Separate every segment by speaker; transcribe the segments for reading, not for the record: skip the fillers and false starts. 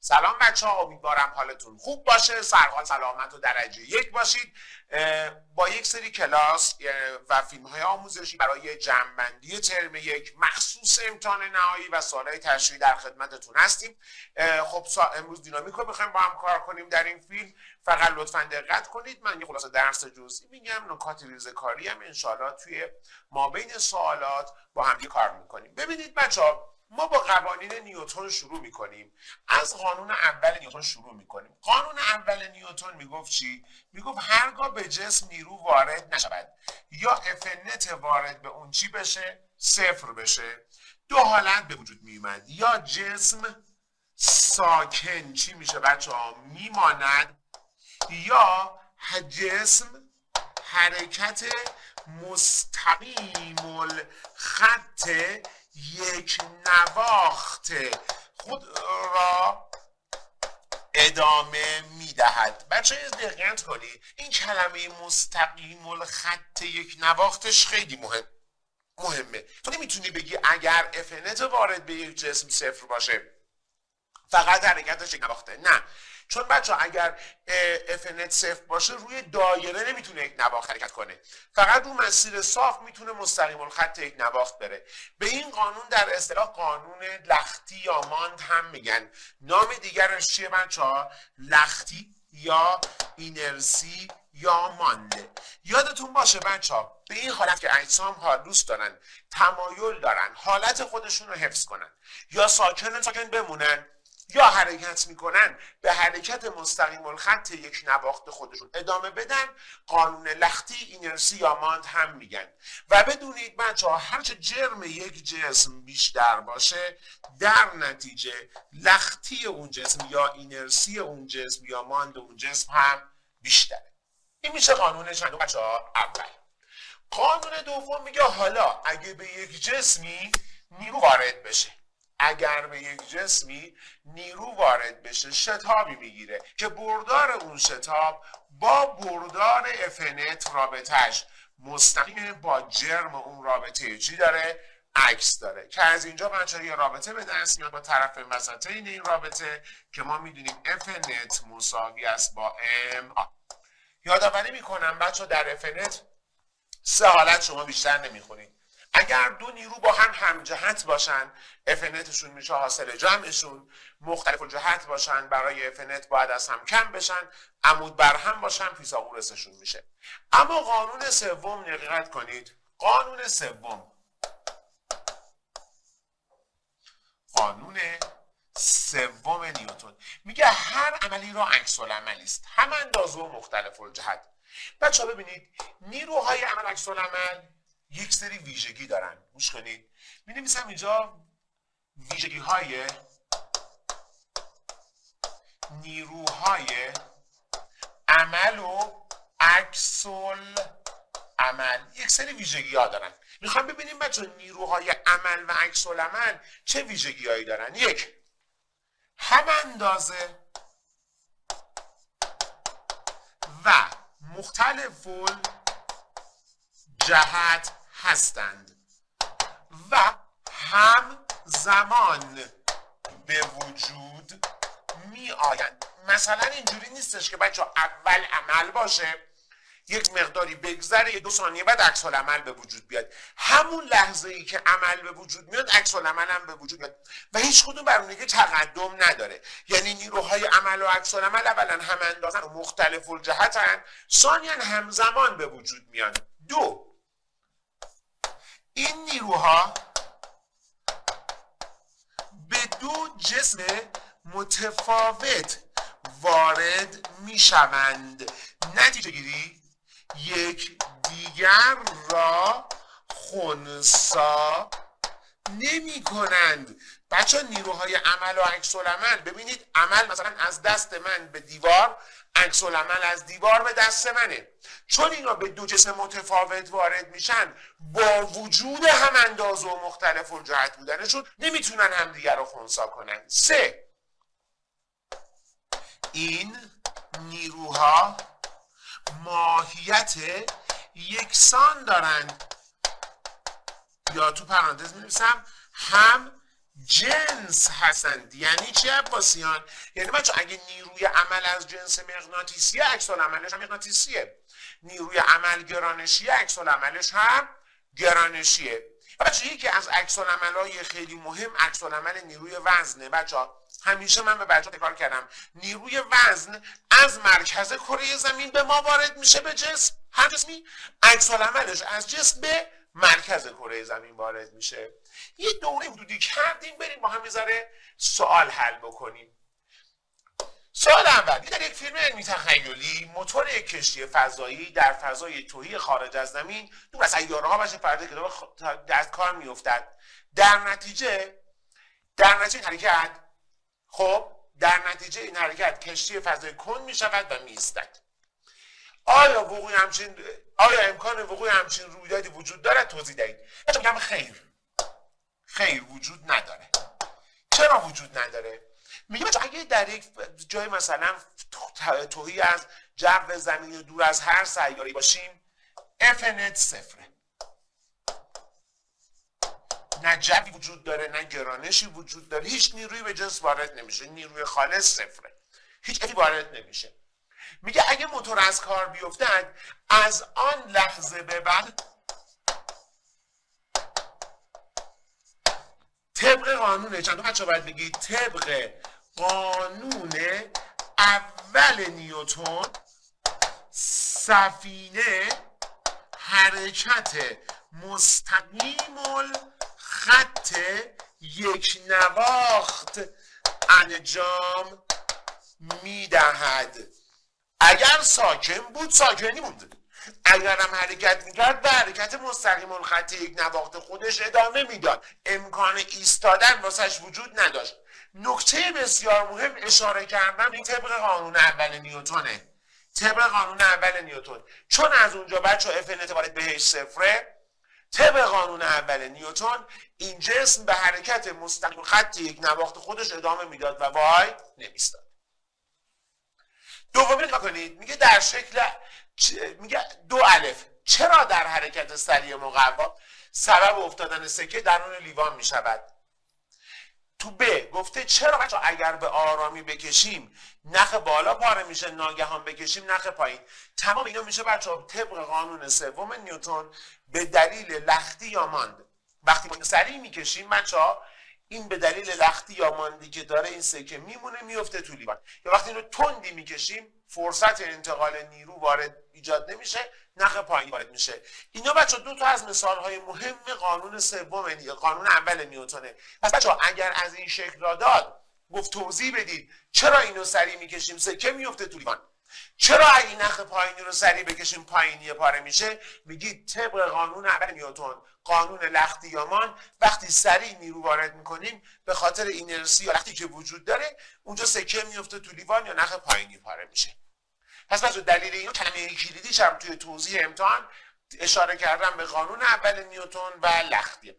Speaker 1: سلام بچه ها، امیدوارم حالتون خوب باشه، سرحال سلامت و درجه 1 باشید. با یک سری کلاس و فیلم های آموزشی برای جمع‌بندی ترم 1 مخصوص امتحان نهایی و سوالهای تشریحی در خدمتتون هستیم. خب امروز دینامیک رو میخوایم با هم کار کنیم در این فیلم. فقط لطفا دقت کنید، من یه خلاصه درس جزئی میگم، نکات ریزه‌کاری هم انشالله توی مابین سوالات با هم کار میکنیم. ببینید بچه ها، ما با قوانین نیوتن شروع میکنیم. از قانون اول نیوتن شروع میکنیم. قانون اول نیوتن میگفت چی؟ میگفت هرگاه به جسم نیرو وارد نشود یا اف نت وارد به اون چی بشه؟ صفر بشه، دو حالت به وجود میومد. یا جسم ساکن چی میشه بچه ها؟ میماند، یا جسم حرکت مستقیم الخط یک نواخت خود را ادامه میدهد. بچه دقت کنید، این کلمه مستقیم الخط یک نواختش خیلی مهمه. تو نمیتونی بگی اگر اف نت وارد به یک جسم صفر باشه فقط حرکتش یک نواخته. نه، چون بچه اگر اف نت صفر باشه روی دایره نمیتونه یک نواخت حرکت کنه، فقط رو مسیر صاف میتونه مستقیم الخط یک نواخت بره. به این قانون در اصطلاح قانون لختی یا ماند هم میگن. نام دیگرش چیه بچه ها؟ لختی یا اینرسی یا مانده. یادتون باشه بچه ها، به این حالت که اجسام ها دوست دارن، تمایل دارن حالت خودشون رو حفظ کنن، یا ساکن بمونن یا حرکت میکنن به حرکت مستقیم الخط یک نواخت خودشون ادامه بدن، قانون لختی، اینرسی یا ماند هم میگن. و بدونید بچه ها، هرچه جرم یک جسم بیشتر باشه در نتیجه لختی اون جسم یا اینرسی اون جسم یا ماند اون جسم هم بیشتره. این میشه قانون چند بچه ها؟ اول. قانون دوم میگه حالا اگه به یک جسمی نیرو وارد بشه، اگر به یک جسمی نیرو وارد بشه شتابی میگیره که بردار اون شتاب با بردار اف نت رابطهش مستقیم با جرم اون رابطه چی داره؟ عکس داره. که از اینجا بچه‌ها یه رابطه به دست میاد با طرف وسطین این رابطه که ما میدونیم اف نت مساوی است با ام آ. یادآوری میکنم بچه‌ها در اف نت سه حالت شما بیشتر نمیخونید. اگر دو نیرو با هم همجهت باشن اف نتشون میشه حاصل جمعشون، مختلف الجهت باشن برای اف نت باید از هم کم بشن، عمود بر هم باشن فیثاغورسشون میشه. اما قانون سوم دقت کنید، قانون سوم نیوتن میگه هر عملی را عکس العملی است، هم اندازه و مختلف الجهت. بچه‌ها ببینید، نیروهای عمل عکس العمل یک سری ویژگی دارن. گوش کنید، می‌نویسم اینجا ویژگی‌های نیروهای عمل و عکس العمل. یک سری ویژگی‌ها دارن. میخوام ببینیم بچه‌ها نیروهای عمل و عکس العمل چه ویژگی‌هایی دارن. یک، هم اندازه و مختلف الجهت هستند و هم زمان به وجود می آیند. مثلا اینجوری نیستش که بچه اول عمل باشه، یک مقداری بگذره، 2 ثانیه بعد عکس العمل به وجود بیاد. همون لحظه ای که عمل به وجود میاد عکس العمل هم به وجود میاد و هیچ کدوم بر اون دیگه تقدم نداره. یعنی نیروهای عمل و عکس العمل اولا هم اندازن و مختلف الجهتن، ثانیاً همزمان به وجود میان. دو، این نیروها به دو جسم متفاوت وارد میشوند، نتیجه گیری یک دیگر را خنثی نمی کنند. بچه نیروهای عمل و عکس العمل، ببینید عمل مثلا از دست من به دیوار، عکس العمل از دیوار به دست منه. چون اینا به دو جسم متفاوت وارد میشن، با وجود هم اندازه و مختلف الجهت بودنشون نمیتونن همدیگر رو خنثی کنن. سه، این نیروها ماهیت یکسان دارند، یا تو پرانتز می‌نویسم هم جنس هستند. یعنی چی عباسیان؟ یعنی بچه اگه نیروی عمل از جنس مغناطیسیه، عکس العملش هم مغناطیسیه. نیروی عمل گرانشیه، عکس العملش هم گرانشیه. بچه یکی از عکس العمل‌های خیلی مهم عکس العمل نیروی وزنه. بچه‌ها همیشه من به بچه‌ها تکرار کردم نیروی وزن از مرکز کره زمین به ما وارد میشه، به جسم، هر جسمی عکس العملش از جسم به مرکز کره زمین وارد میشه. یه دوره حدودی کردیم، بریم با هم میذاره سوال حل بکنیم. سوال اول، در یک فیلم علمی تخیلی موتور یک کشتی فضایی در فضای تهی خارج از زمین دور از سیاره‌ها و فرد کتاب در کار میافتد. در نتیجه این حرکت این حرکت کشتی فضایی کند می شود و می ایستد. آیا امکان وقوع همچین رویدادی وجود دارد؟ توضیح دهید. میگم خیر وجود نداره. چرا وجود نداره؟ میگه اگه در یک جای مثلا تهی از جو زمین و دور از هر سیاره باشیم، FNet صفره، نه جوی وجود داره نه گرانشی وجود داره، هیچ نیرویی به جسم وارد نمیشه، نیروی خالص صفره، هیچ افی وارد نمیشه. میگه اگه موتور از کار بیفتد، از آن لحظه به بعد طبق قانون چند بچه باید بگید طبق قانون اول نیوتن سفینه حرکت مستقیم الخط یک نواخت انجام میدهد. اگر ساکن بود ساکنی موند، اگر هم حرکت میکرد به حرکت مستقیم الخط یک نواخت خودش ادامه میداد، امکان ایستادن واسش وجود نداشت. نکته بسیار مهم اشاره کردم این طبق قانون اول نیوتنه، طبق قانون اول نیوتن. چون از اونجا بچه FNet وارد بهش صفره، طبق قانون اول نیوتن این جسم به حرکت مستقیم خط یک نواخت خودش ادامه میداد و وای نمیستاد. دومی نگاه کنید، میگه در شکل میگه 2 الف چرا در حرکت سریع مقوا سبب افتادن سکه درون لیوان میشود. تو ب گفته چرا بچه اگر به آرامی بکشیم نخ بالا پاره میشه، ناگهان بکشیم نخ پایین. تمام اینا میشه بچه طبق قانون سوم نیوتن به دلیل لختی یا ماند. وقتی ما سریع میکشیم بچه این به دلیل لختی یا ماندی که داره این سکه میمونه میفته تو لیوان، یا وقتی اینو تندی میکشیم فرصت انتقال نیرو وارد ایجاد نمیشه، نخ پایین وارد میشه. اینا بچه 2 تا از مثالهای مهم قانون سوم قانون اول نیوتنه. پس بچه اگر از این شکل را داد گفت توضیح بدید چرا اینو سریع میکشیم سکه میفته تو لیوان، چرا اگه نخ پایینی رو سریع بکشیم پایینی پاره میشه، میگید طبق قانون اول نیوتن قانون لختی یا مان، وقتی سریع نیرو وارد میکنیم به خاطر اینرسی یا لختی که وجود داره اونجا سکه میفته تو لیوان یا نخ پایینی پاره میشه. پس بچه دلیل اینو کلمه کلیدیش هم توی توضیح امتحان اشاره کردم به قانون اول نیوتن و لختی.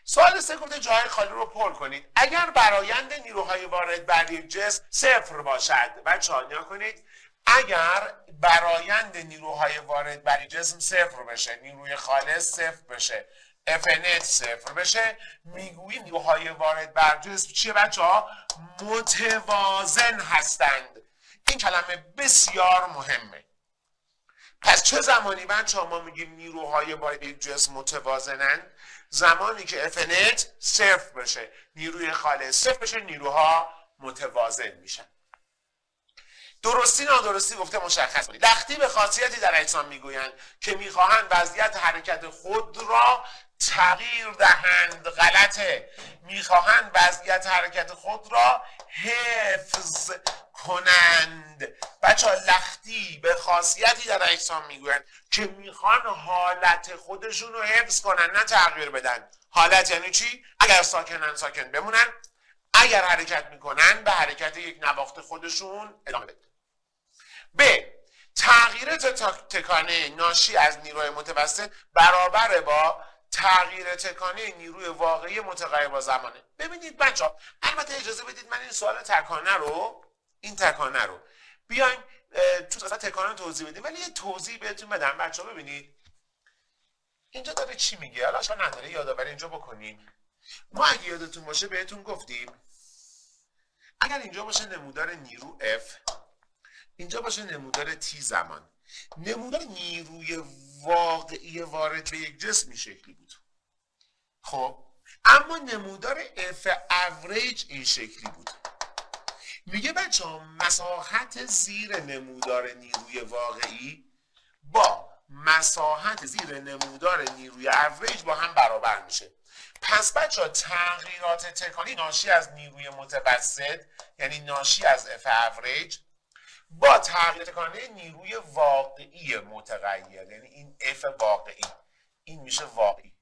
Speaker 1: سوال 3 گفته جای خالی رو پر کنید. اگر برآیند نیروهای وارد بر یک جسم صفر باشد، بچه‌ها نگاه کنید، اگر برآیند نیروهای وارد بر جسم صفر بشه، نیروی خالص صفر بشه، FNet صفر بشه، میگوییم نیروهای وارد بر جسم چیه بچه‌ها؟ متوازن هستند. این کلمه بسیار مهمه. پس چه زمانی بچه‌ها ما میگیم نیروهای وارد یک جسم متوازنند؟ زمانی که FNet صفر بشه، نیروی خالص صفر بشه، نیروها متوازن میشن. درستی نادرستی گفته مشخص کنید. لختی به خاصیتی در اجسام میگویند که میخواهند وضعیت حرکت خود را تغییر دهند. غلطه. میخواهند وضعیت حرکت خود را حفظ کنند. بچه لختی به خاصیتی در اجسام میگویند که میخوان حالت خودشون رو حفظ کنن نه تغییر بدن. حالت یعنی چی؟ اگر ساکنن ساکن بمونن، اگر حرکت میکنن به حرکت یک نواخت خودشون ادامه بدن. ب. تغییر تکانه ناشی از نیروی متوسط برابر با تغییر تکانه نیروی واقعی متغیر با زمانه. ببینید بچه‌ها، البته اجازه بدید من این سوال تکانه رو بیایم تو اصلا تکانه توضیح بدیم، ولی یه توضیح بهتون بدم بچه‌ها. ببینید اینجا داره چی میگه، حالا اشکال نداره یادآوری اینجا بکنیم. ما اگه یادتون باشه بهتون گفتیم اگر اینجا باشه نمودار نیرو F، اینجا باشه نمودار T زمان، نمودار نیروی واقعی وارد به یک جسم این شکلی بود. خب اما نمودار F average این شکلی بود. میگه بچه ها مساحت زیر نمودار نیروی واقعی با مساحت زیر نمودار نیروی average با هم برابر میشه. پس بچه ها تغییرات تکانی ناشی از نیروی متوسط یعنی ناشی از F average با تغییر تکانی نیروی واقعی متغیر یعنی این F واقعی، این میشه واقعی،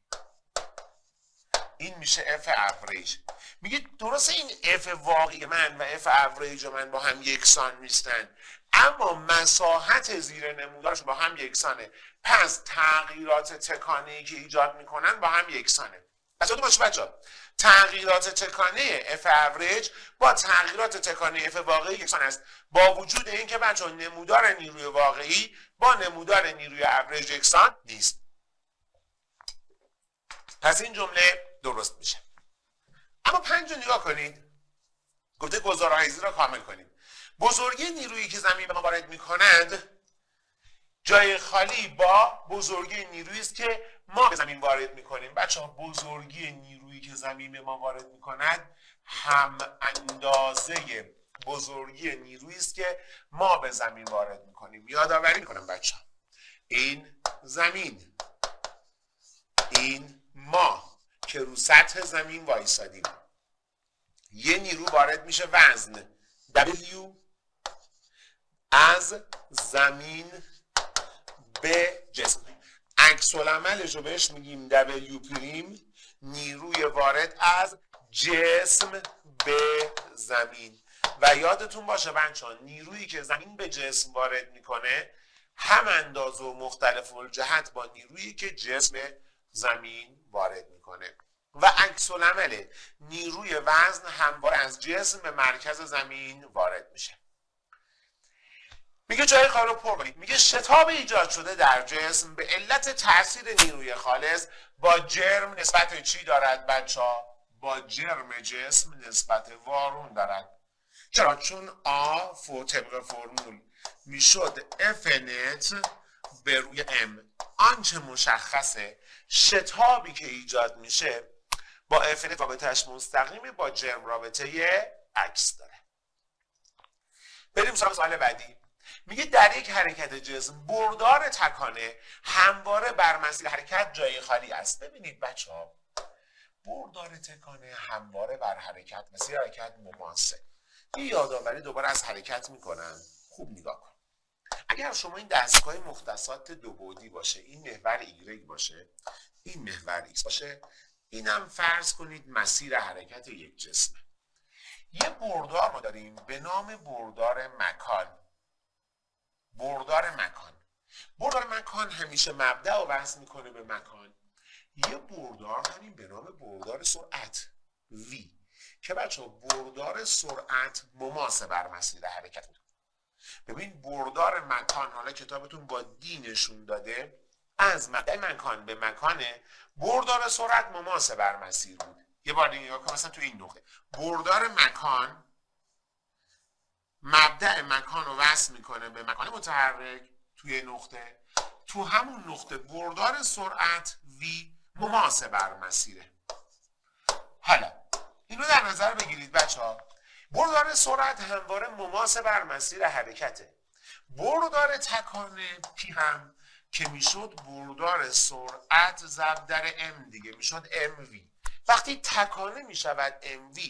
Speaker 1: این میشه F average. میگه درسته این F واقعی من و F average من با هم یکسان نیستن اما مساحت زیر نمودارش با هم یکسانه، پس تغییرات تکانه‌ای که ایجاد میکنن با هم یکسانه. پس یادتون باشه بچه‌ها تغییرات تکانه F average با تغییرات تکانه F واقعی یکسان است با وجود اینکه بچه‌ها نمودار نیروی واقعی با نمودار نیروی average یکسان نیست. پس این جمله درست میشه. اما 5 رو نگاه کنید. گفته گزاره‌ریزی را کامل کنید. بزرگی نیرویی که زمین به ما وارد می‌کند جای خالی با بزرگی نیرویی است که ما به زمین وارد می‌کنیم. بچه‌ها بزرگی نیرویی که زمین به ما وارد می‌کند هم اندازه بزرگی نیرویی است که ما به زمین وارد می‌کنیم. یادآوری می‌کنم بچه‌ها این زمین، این ما که رو سطح زمین وایسادیم، یه نیرو وارد میشه وزن W از زمین به جسم، عکس العملش رو بهش میگیم W پریم، نیروی وارد از جسم به زمین. و یادتون باشه بچه‌ها نیرویی که زمین به جسم وارد میکنه هم اندازه و مختلف الجهت با نیرویی که جسم زمین وارد میکنه و عکس العمل نیروی وزن همواره از جسم به مرکز زمین وارد میشه. میگه جای کار رو پر کنید. میگه شتاب ایجاد شده در جسم به علت تاثیر نیروی خالص با جرم نسبت چی دارد بچه‌ها؟ با جرم جسم نسبت وارون دارد. چرا؟ چون آ طبق فرمول میشد F نت به روی M. آنچه مشخصه شتابی که ایجاد میشه با F نت رابطهش مستقیمی با جرم رابطه عکس داره. بریم سراغ سوال بعدی. میگه در یک حرکت جسم بردار تکانه همواره بر مسیر حرکت جای خالی است. ببینید بچه‌ها بردار تکانه همواره بر حرکت مسیر حرکت مماسه. یه یادآوری دوباره از حرکت میکنم، خوب نگاه کن. اگر شما این دستگاه مختصات دو بعدی باشه، این محور Y باشه، این محور X باشه، اینم فرض کنید مسیر حرکت یک جسمه. یه بردار ما داریم به نام بردار مکان. بردار مکان همیشه مبدأ رو وصل میکنه به مکان. یه بردار داریم به نام بردار سرعت V که بچه‌ها بردار سرعت مماس بر مسیر حرکت بود. ببین بردار مکان، حالا کتابتون با دی نشون داده، از مبدأ مکان به مکانه، بردار سرعت مماس بر مسیر بود. یه بار دیگه نگاه کن مثلا تو این نقطه بردار مکان مبدأ مکان رو وصل میکنه به مکان متحرک توی نقطه، تو همون نقطه بردار سرعت V مماس بر مسیره. حالا اینو در نظر بگیرید بچه‌ها، بردار سرعت همواره مماس بر مسیر حرکته. بردار تکانه P هم که میشد بردار سرعت ضرب در M دیگه میشد MV. وقتی تکانه میشود MV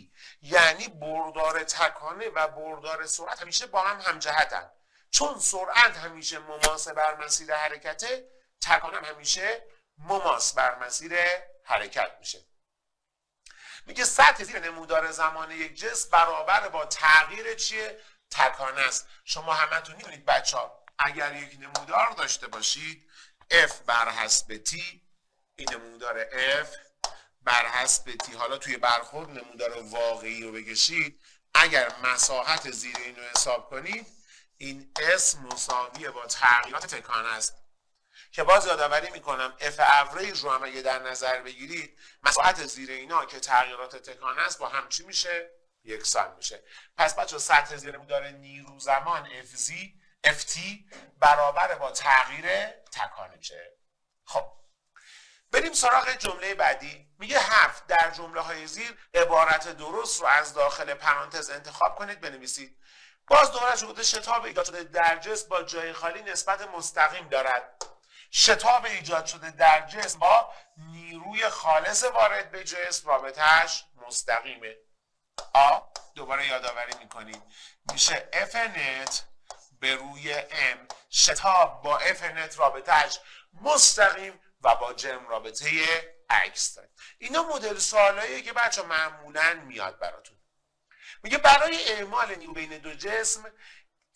Speaker 1: یعنی بردار تکانه و بردار سرعت همیشه با هم همجهتن. چون سرعت همیشه مماس بر مسیر حرکته، تکانه همیشه مماس بر مسیر حرکت میشه. میگه سطح زیر نمودار زمان یک جسم برابر با تغییر چیه؟ تکانه است. شما همتون میدونید بچه‌ها اگر یک نمودار داشته باشید F بر حسب T، این نمودار F بر حسب T، حالا توی برخورد نمودار واقعی رو بکشید، اگر مساحت زیر اینو حساب کنید این S مساویه با تغییرات تکانه است. که باز یادآوری میکنم اف اوریج رو هم اگه در نظر بگیرید مساحت زیر اینا که تغییرات تکان است با هم چی میشه؟ یکسان میشه. پس بچه سطح زیر داره نیرو زمان FT برابر با تغییر تکان میشه. خب بریم سراغ جمله بعدی. میگه 7 در جمله های زیر عبارت درست رو از داخل پرانتز انتخاب کنید بنویسید. باز دوباره شده شتاب ایجاد شده در جسم با جای خالی نسبت مستقیم دارد. شتاب ایجاد شده در جسم با نیروی خالص وارد به جسم رابطهش مستقیمه. دوباره یادآوری میکنیم میشه F نت به روی M. شتاب با F نت رابطهش مستقیم و با جرم رابطه عکس داره. اینا مدل سوالاییه که بچه معمولا میاد براتون. میگه برای اعمال نیرو بین دو جسم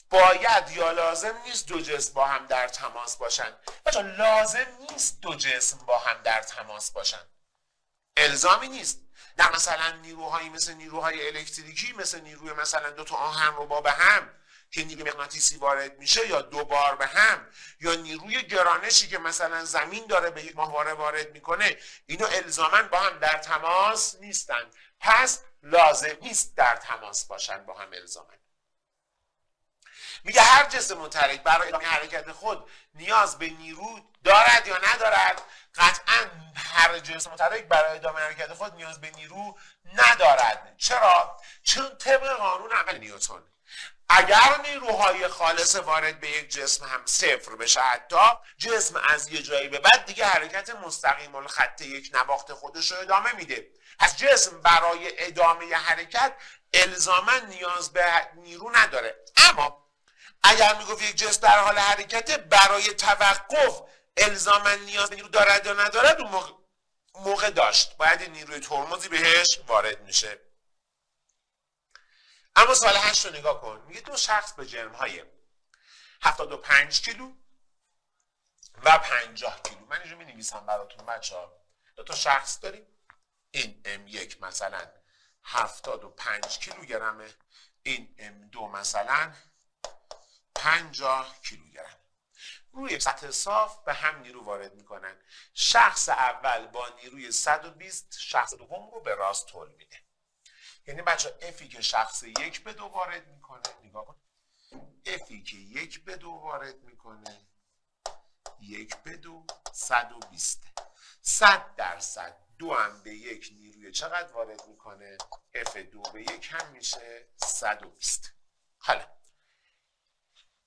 Speaker 1: باید یا لازم نیست دو جسم با هم در تماس باشن. بچه لازم نیست دو جسم با هم در تماس باشن، الزامی نیست. در مثلا نیروهایی مثل نیروهای الکتریکی، مثل نیروی مثلا دو تا آهن رو با به هم که نیروی مغناطیسی وارد میشه، یا دو بار به هم، یا نیروی گرانشی که مثلا زمین داره به یک ماهواره وارد میکنه، اینا الزاما با هم در تماس نیستن. پس لازم نیست در تماس باشن با هم الزاما. میگه هر جسم متحرک برای ادامه حرکت خود نیاز به نیرو دارد یا ندارد؟ قطعا هر جسم متحرک برای ادامه حرکت خود نیاز به نیرو ندارد. چرا؟ چون طبق قانون عمل نیوتن اگر نیروهای خالص وارد به یک جسم هم صفر بشه، حتی جسم از یه جایی به بعد دیگه حرکت مستقیم الخط یک نواخت خودش رو ادامه میده. پس جسم برای ادامه حرکت الزاما نیاز به نیرو نداره. اما اگر میگفت یک جسم در حال حرکت برای توقف الزاما نیاز به نیرو دارد یا ندارد، اون موقع داشت، باید نیروی ترمزی بهش وارد میشه. اما سوال 8 رو نگاه کن. میگه دو شخص به جرم‌های 75 کیلو و 50 کیلو، من اینجا می‌نویسم براتون بچه‌ها، دو تا شخص داریم، این M1 مثلا 75 کیلوگرمه، این M2 مثلا 50 کیلوگرم. روی سطح صاف به هم نیرو وارد میکنن. شخص اول با نیروی 120 شخص دوم رو به راست طول میده. یعنی بچه افی که شخص 1 به 2 وارد میکنه، نگاه کن، افی که 1 به 2 وارد میکنه 1 به 2 120. 100% 2 هم به 1 نیروی چقدر وارد میکنه؟ اف 2 به 1 هم میشه 120. حالا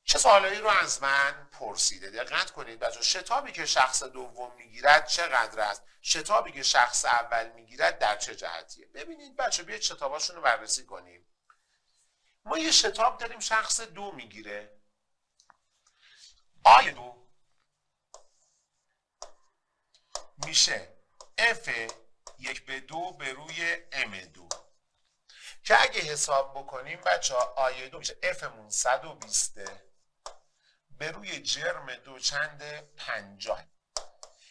Speaker 1: چه سوالایی رو از من پرسیده؟ دقت کنید بچه، شتابی که شخص دوم میگیرد چقدر است؟ شتابی که شخص اول میگیرد در چه جهتیه؟ ببینید بچه، بیاید شتاباشون رو بررسی کنیم. ما یه شتاب داریم شخص 2 میگیره، آی 2 میشه اف 1 به 2 به روی ام 2 که اگه حساب بکنیم بچه آی 2 میشه افمون 120 به روی جرم 2 چند 50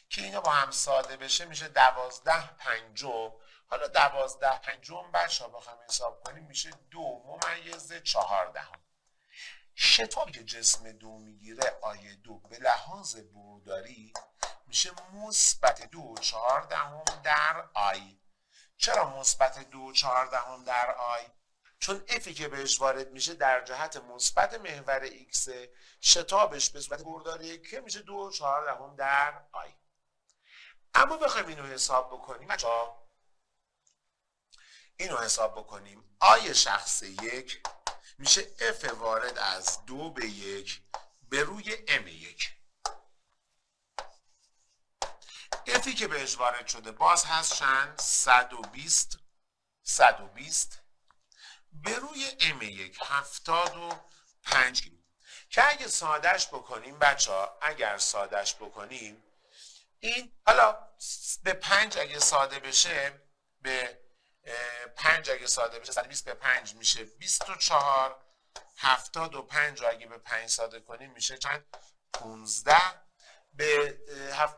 Speaker 1: که اینا با هم ساده بشه میشه 12 پنجم. حالا 12 پنجم بچه ها بخوایم حساب کنیم میشه 2/14. شتابی که جسم 2 میگیره آی 2 به لحاظ بروداری میشه مثبت 2/14 در آی. چرا مثبت 2/14 در آی؟ چون افی که بهش وارد میشه در جهت مثبت محور ایکس، شتابش به صورت برداری که میشه 2/14 در آی. اما بخوایم اینو حساب بکنیم بچه‌ها، اینو حساب بکنیم، آی شخص 1 میشه اف وارد از 2 به 1 به روی ام 1. افی که بهش وارد شده باز هست چند؟ 120 به روی ام 1 75 کیلو که اگه سادهش بکنیم بچه ها، اگر سادهش بکنیم این حالا به 5 اگه ساده بشه، به 5 اگه ساده بشه 120 به 5 میشه 24. 75 رو اگه به 5 ساده کنیم میشه چند؟ 15 به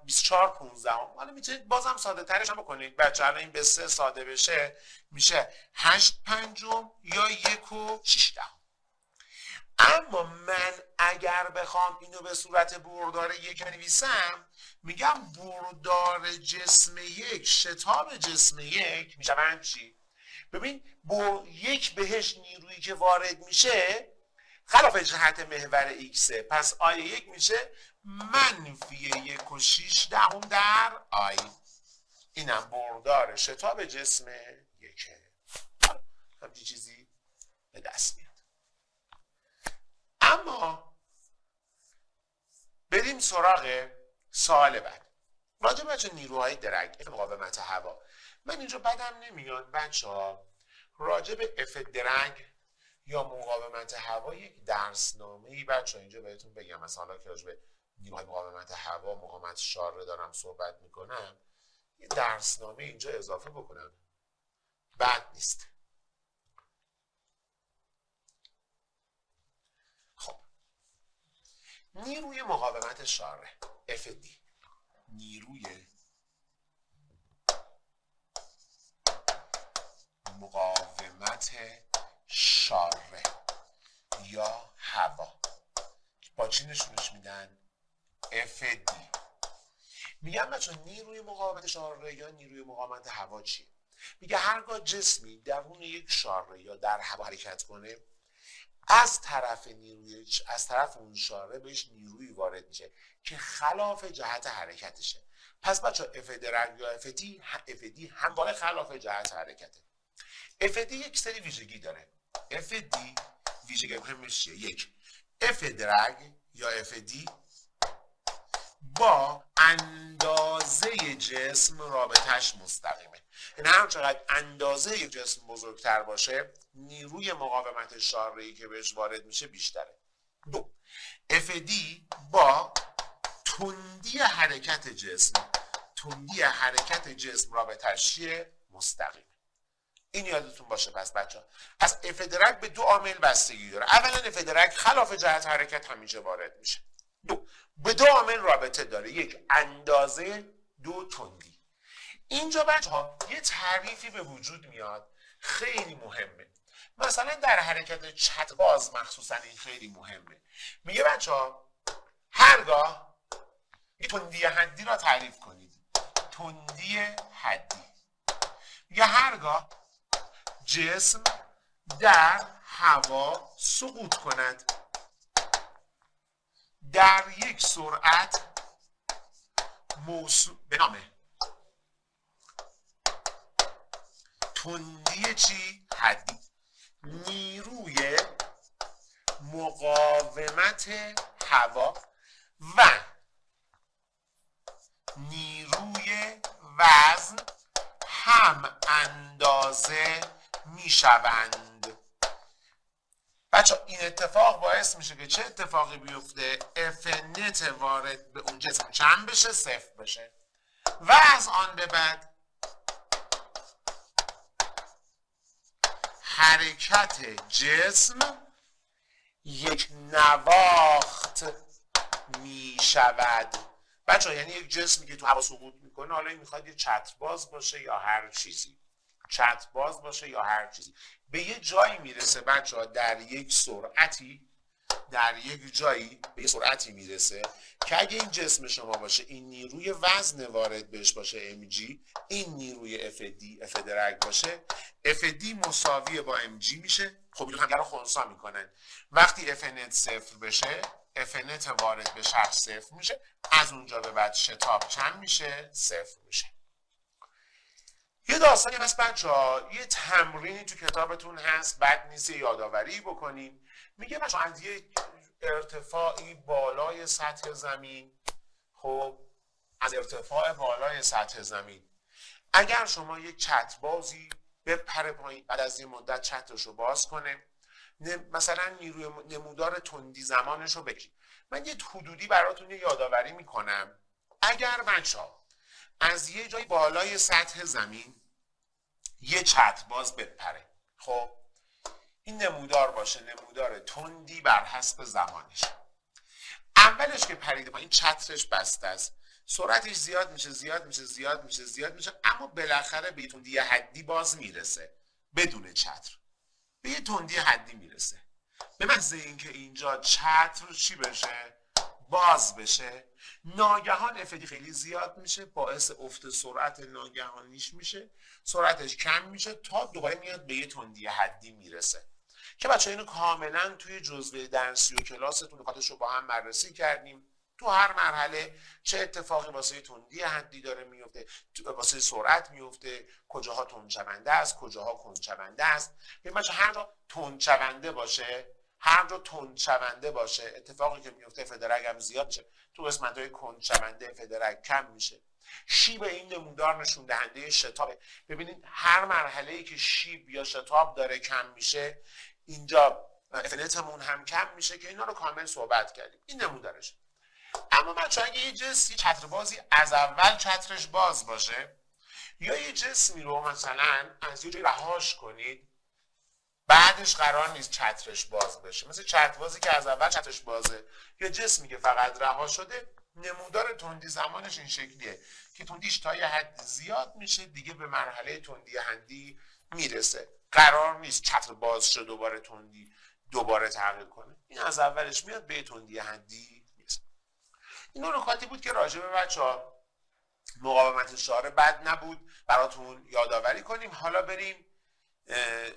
Speaker 1: 24 15. حالا میتونید بازم ساده ترش هم بکنید بچه، الان این به 3 ساده بشه میشه 8/5 یا 1/16. اما من اگر اگر بخوام اینو به صورت بردار یک بنویسم، میگم بردار جسم یک شتاب جسم یک میشوند چی؟ ببین یک بهش نیرویی که وارد میشه خلاف جهت محور ایکسه، پس آی یک میشه منفی 1.6 در آی. اینم بردار شتاب جسم یکه. همچین چیزی به دست میاد. اما بریم سراغ سوال بعد. راجع به نیروهای درنگ مقاومت هوا. من اینجا بدم نمیاد بچه‌ها راجع به اف درنگ یا مقاومت هوا یک درسنامه‌ای بچه‌ها اینجا بهتون بگم. مثلا که راجع به نیروهای مقاومت هوا، مقاومت شاره دارم صحبت میکنم، یه درسنامه اینجا اضافه بکنم بد نیست. خب نیروی مقاومت شاره FD، نیروی مقاومت شاره یا هوا با چی نشونش میدن؟ FD. میگم بچه نیروی مقاومت شاره یا نیروی مقاومت هوا چیه؟ میگه هرگاه جسمی درون یک شاره یا در هوا حرکت کنه، از طرف اون شاره بهش نیروی وارد میشه که خلاف جهت حرکتشه. پس بچه اف درنگ یا FD همواره خلاف جهت حرکته. FD یک سری ویژگی داره. FD ویژگی مهمش چیه؟ یک، اف درنگ یا FD با اندازه جسم رابطش مستقیمه. یعنی هر چقدر اندازه یک جسم بزرگتر باشه، نیروی مقاومت شاره‌ای که بهش وارد میشه بیشتره. دو، FD با تندی حرکت جسم رابطش چیه؟ مستقیمه. این یادتون باشه. پس بچه‌ها پس اف درنگ به دو عامل بستگی داره. اولا اف درنگ خلاف جهت حرکت همیشه وارد میشه. دو، به دو عامل رابطه داره. یک، اندازه، دو، تندی. اینجا بچه‌ها یه تعریفی به وجود میاد خیلی مهمه. مثلا در حرکت چتباز مخصوصا این خیلی مهمه. میگه بچه‌ها هرگاه یه تندی حدی را تعریف کنید. تندی حدی میگه هرگاه جسم در هوا سقوط کند در یک سرعت به نام تندی چی؟ حدی، نیروی مقاومت هوا و نیروی وزن هم اندازه می شوند. بچه این اتفاق باعث میشه که چه اتفاقی بیفته؟ اف نت وارد به اون جسم چند بشه؟ صفر بشه و از آن به بعد حرکت جسم یک نواخت می شود. بچه یعنی یک جسمی که تو هوا سقوط میکنه، حالا این میخواد یه چترباز باشه یا هر چیزی، به یه جایی میرسه بچه در یک سرعتی، به یه سرعتی میرسه که اگه این جسم شما باشه، این نیروی وزن وارد بهش باشه mg، این نیروی اف درنگ باشه، FD مساویه با mg میشه. خب اینو همدیگه رو خنثی میکنن. وقتی اف نت صفر بشه، اف نت وارد به شخص صفر میشه، از اونجا به بعد شتاب چند میشه؟ صفر میشه. یه داستانی هست بچه‌ها، یه تمرینی تو کتابتون هست، بد نیست یادآوری بکنیم. میگه بچه‌ها از یه ارتفاعی بالای سطح زمین، خب از ارتفاع بالای سطح زمین اگر شما یک چتربازی بپره پایین، بعد از یه مدت چترشو باز کنه، مثلا نیروی نمودار تندی زمانش رو بگید. من یه حدودی براتون یادآوری میکنم. اگر بچه‌ها از یه جای بالای سطح زمین یه چترباز بپره، خب این نمودار باشه نمودار تندی بر حسب زمانش. اولش که پریده پایین چترش بسته است، سرعتش زیاد میشه، اما بالاخره به یه تندی حدی باز میرسه بدون چتر، به یه تندی حدی میرسه. به محض اینکه اینجا چتر چی بشه؟ باز بشه، ناگهان افدی خیلی زیاد میشه، باعث افت سرعت ناگهانیش میشه، سرعتش کم میشه تا دوباره میاد به یه تندی حدی میرسه که بچه اینو کاملا توی جزوه درسی و کلاستون نکاتش رو با هم بررسی کردیم. تو هر مرحله چه اتفاقی واسه تندی حدی داره میفته، واسه سرعت میفته، کجاها تندشونده است، کجاها کنجشونده است. ببین بچه هر جا تندشونده باشه، هر جا تندشونده باشه اتفاقی که میفته فدرک هم زیاد میشه، تو قسمت‌های کنجشونده فدرک کم میشه. شیب این نمودار نشون دهنده شتابه. ببینید هر مرحله‌ای که شیب یا شتاب داره کم میشه، اینجا افنتمون هم کم میشه که اینا رو کامل صحبت کردیم. این نمودارش. اما بچه اگه یه جسمی چتربازی از اول چترش باز باشه، یا یه جسمی رو مثلا از یه جایی رهاش کنید بعدش قرار نیست چترش باز بشه، مثل چتربازی که از اول چترش بازه، یا جسمی که فقط رها شده، نمودار تندی زمانش این شکلیه که تندیش تا یه حد زیاد میشه دیگه به مرحله تندی حدی میرسه. قرار نیست چتر باز شه دوباره تندی دوباره تغییر کنه، این از اولش میاد به تندی حدی میرسه. این نکاتی بود که راجع به بچه‌ها مقاومت شعار بد نبود براتون یادآوری کنیم. حالا بریم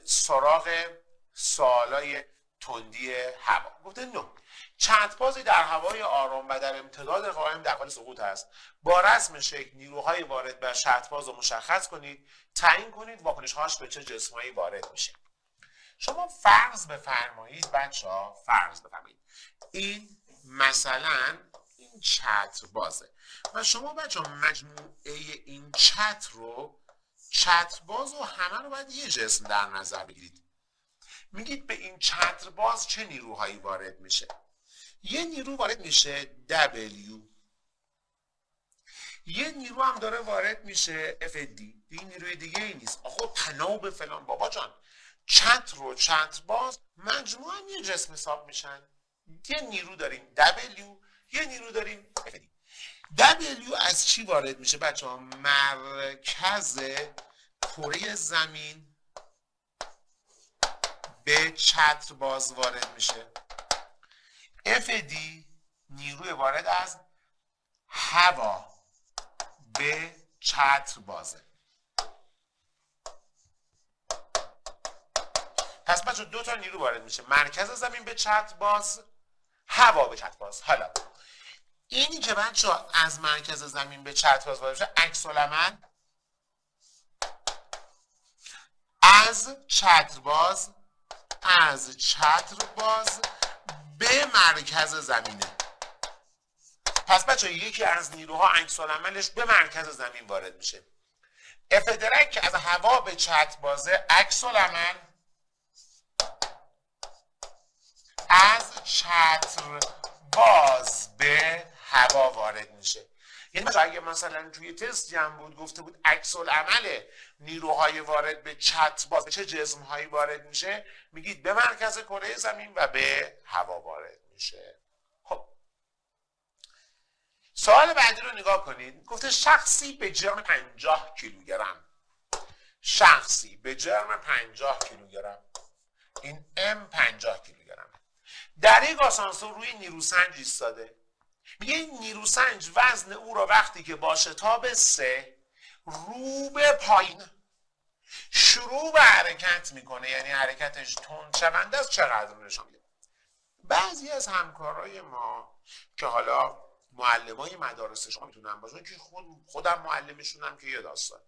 Speaker 1: سراغ سوالای تندی هوا. گفته نو چتربازی در هوای آرام و در امتداد قائم در حال سقوط است. با رسم شکل نیروهای وارد بر چترباز رو مشخص کنید، تعیین کنید واکنش‌هاش به چه جسمایی وارد میشه. شما فرض بفرمایید بچه‌ها، فرض بفرمایید این مثلا این چتربازه و شما بچه‌ها مجموعه این چترباز و همه رو باید یه جسم در نظر بگیرید. میگید به این چترباز چه نیروهایی وارد میشه؟ یه نیرو وارد میشه W، یه نیرو هم داره وارد میشه FD. این نیروی دیگه ای نیست. آخه تناوب فلان بابا جان، چتر و چترباز مجموعا یه جسم حساب میشن. یه نیرو داریم W، یه نیرو داریم FD. W از چی وارد میشه بچه ها؟ مرکز کره زمین به چترباز وارد میشه. FD نیروی وارد از هوا به چتربازه. پس بچه دو تا نیرو وارد میشه، مرکز زمین به چترباز، هوا به چترباز. حالا اینی که بچه از مرکز زمین به چترباز وارد میشه، عکس العمل از چترباز به مرکز زمینه. پس بچه یکی از نیروها عکس العملش به مرکز زمین وارد میشه. افدرک که از هوا به چتربازه، عکس العمل از چترباز به هوا وارد میشه. یعنی مثلا اگه مثلا توی تست هم بود گفته بود عکس العمل نیروهای وارد به چترباز به چه جسمهایی وارد میشه، میگید به مرکز کره زمین و به هوا وارد میشه. خب سوال بعدی رو نگاه کنید. گفته شخصی به جرم 50 کیلوگرم، شخصی به جرم 50 کیلوگرم، این M 50 کیلوگرم، در یک آسانسور روی نیروسنج ایستاده. میگه این نیروسنج وزن او را وقتی که با شتاب 3 رو به پایین شروع به حرکت میکنه، یعنی حرکتش تندشونده است، چقدر نشان میده. بعضی از همکارای ما که حالا معلمای مدارس شما میتونن باشن که خودم معلمشونم که یه داستان،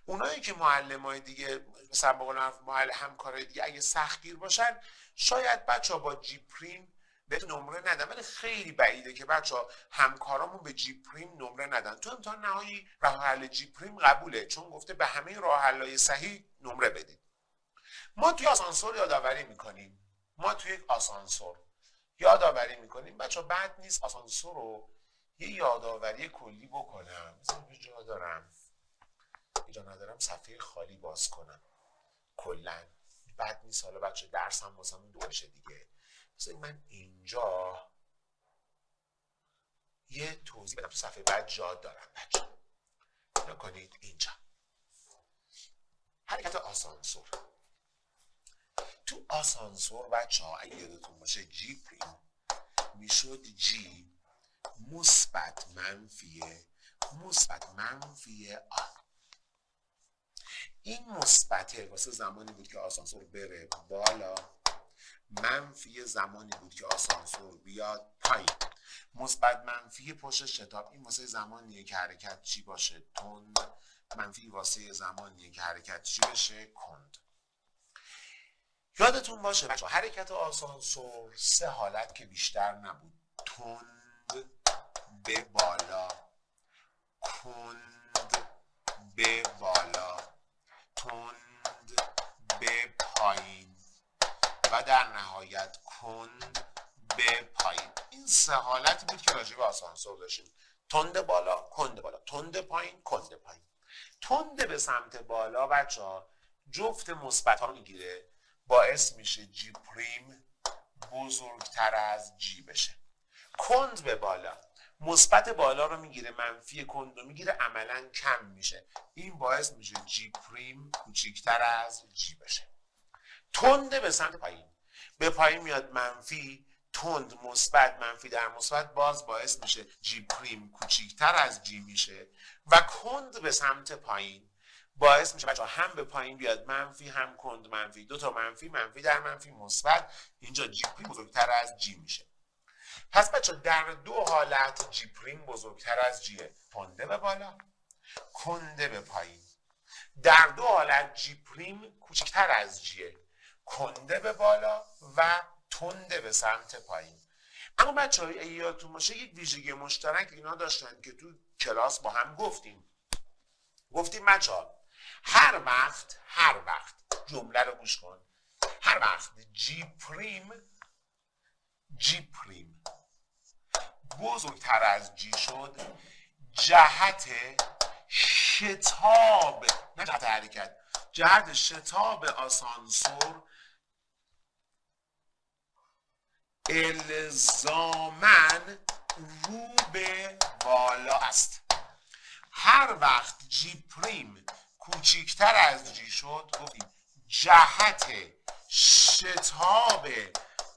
Speaker 1: اونایی که معلمای دیگه مثلا به قول همکارای دیگه اگه سختگیر باشن شاید بچه‌ها با جی پریم به نمره ندن، ولی خیلی بعیده که بچه‌ها همکارامون به جی پریم نمره ندن. تو امتحان نهایی راه حل جی پریم قبوله، چون گفته به همه راه حل‌های صحیح نمره بدید. ما توی آسانسور یادآوری میکنیم، بچه‌ها بد نیست آسانسور رو یه یادآوری کلی بکنم. مثلا جا دارم اینجا ندارم صفحه خالی باز کنم، کلا بد نیست. حالا بچه درس هم واسمون دورشه دیگه. مثلا من اینجا یه توضیح بدم، تو صفحه بعد جا دارم بچه نکنید. اینجا حرکت آسانسور تو آسانسور بچه ها اگه یادتون باشه جی پریم میشد جی مثبت منفی آ. این مثبته واسه زمانی بود که آسانسور بره بالا، منفی زمانی بود که آسانسور بیاد پایین. مثبت منفی پشت شتاب این واسه زمانیه که حرکت چی باشه؟ تند. منفی واسه زمانیه که حرکت چی بشه؟ کند. یادتون باشه بچه حرکت آسانسور سه حالت که بیشتر نبود: تند به بالا، کند به بالا، تند به پایین و در نهایت کند به پایین. این سه حالتی بود که راجع به آسانسور داشتیم: تند بالا، کند بالا، تند پایین، کند پایین. تند به سمت بالا بچه‌ها جفت مثبت ها رو میگیره، باعث میشه جی پریم بزرگتر از جی بشه. کند به بالا مثبت بالا رو میگیره، منفی کند رو میگیره، عملا کم میشه. این باعث میشه جی پریم کوچیکتر از جی بشه. تند به سمت پایین، به پایین میاد منفی، تند مثبت، منفی در مثبت، باز باعث میشه جی پریم کوچیکتر از جی میشه. و کند به سمت پایین باعث میشه بچه‌ها هم به پایین بیاد منفی، هم کند منفی، دو تا منفی، منفی در منفی مثبت، اینجا جی پریم بزرگتر از جی میشه. پس بچه در دو حالت جی پریم بزرگتر از جیه: تنده به بالا، کنده به پایین. در دو حالت جی پریم کوچکتر از جیه: کنده به بالا و تنده به سمت پایین. اما بچه های یادتون باشه یک ویژگی مشترک اینا داشتن که تو کلاس با هم گفتیم بچه ها هر وقت جمله رو گوش کن، هر وقت جی پریم بزرگتر از جی شد، جهت شتاب، نه جهت حرکت، جهت شتاب آسانسور الزاماً رو به بالا است. هر وقت جی پریم کوچکتر از جی شد گفتیم جهت شتاب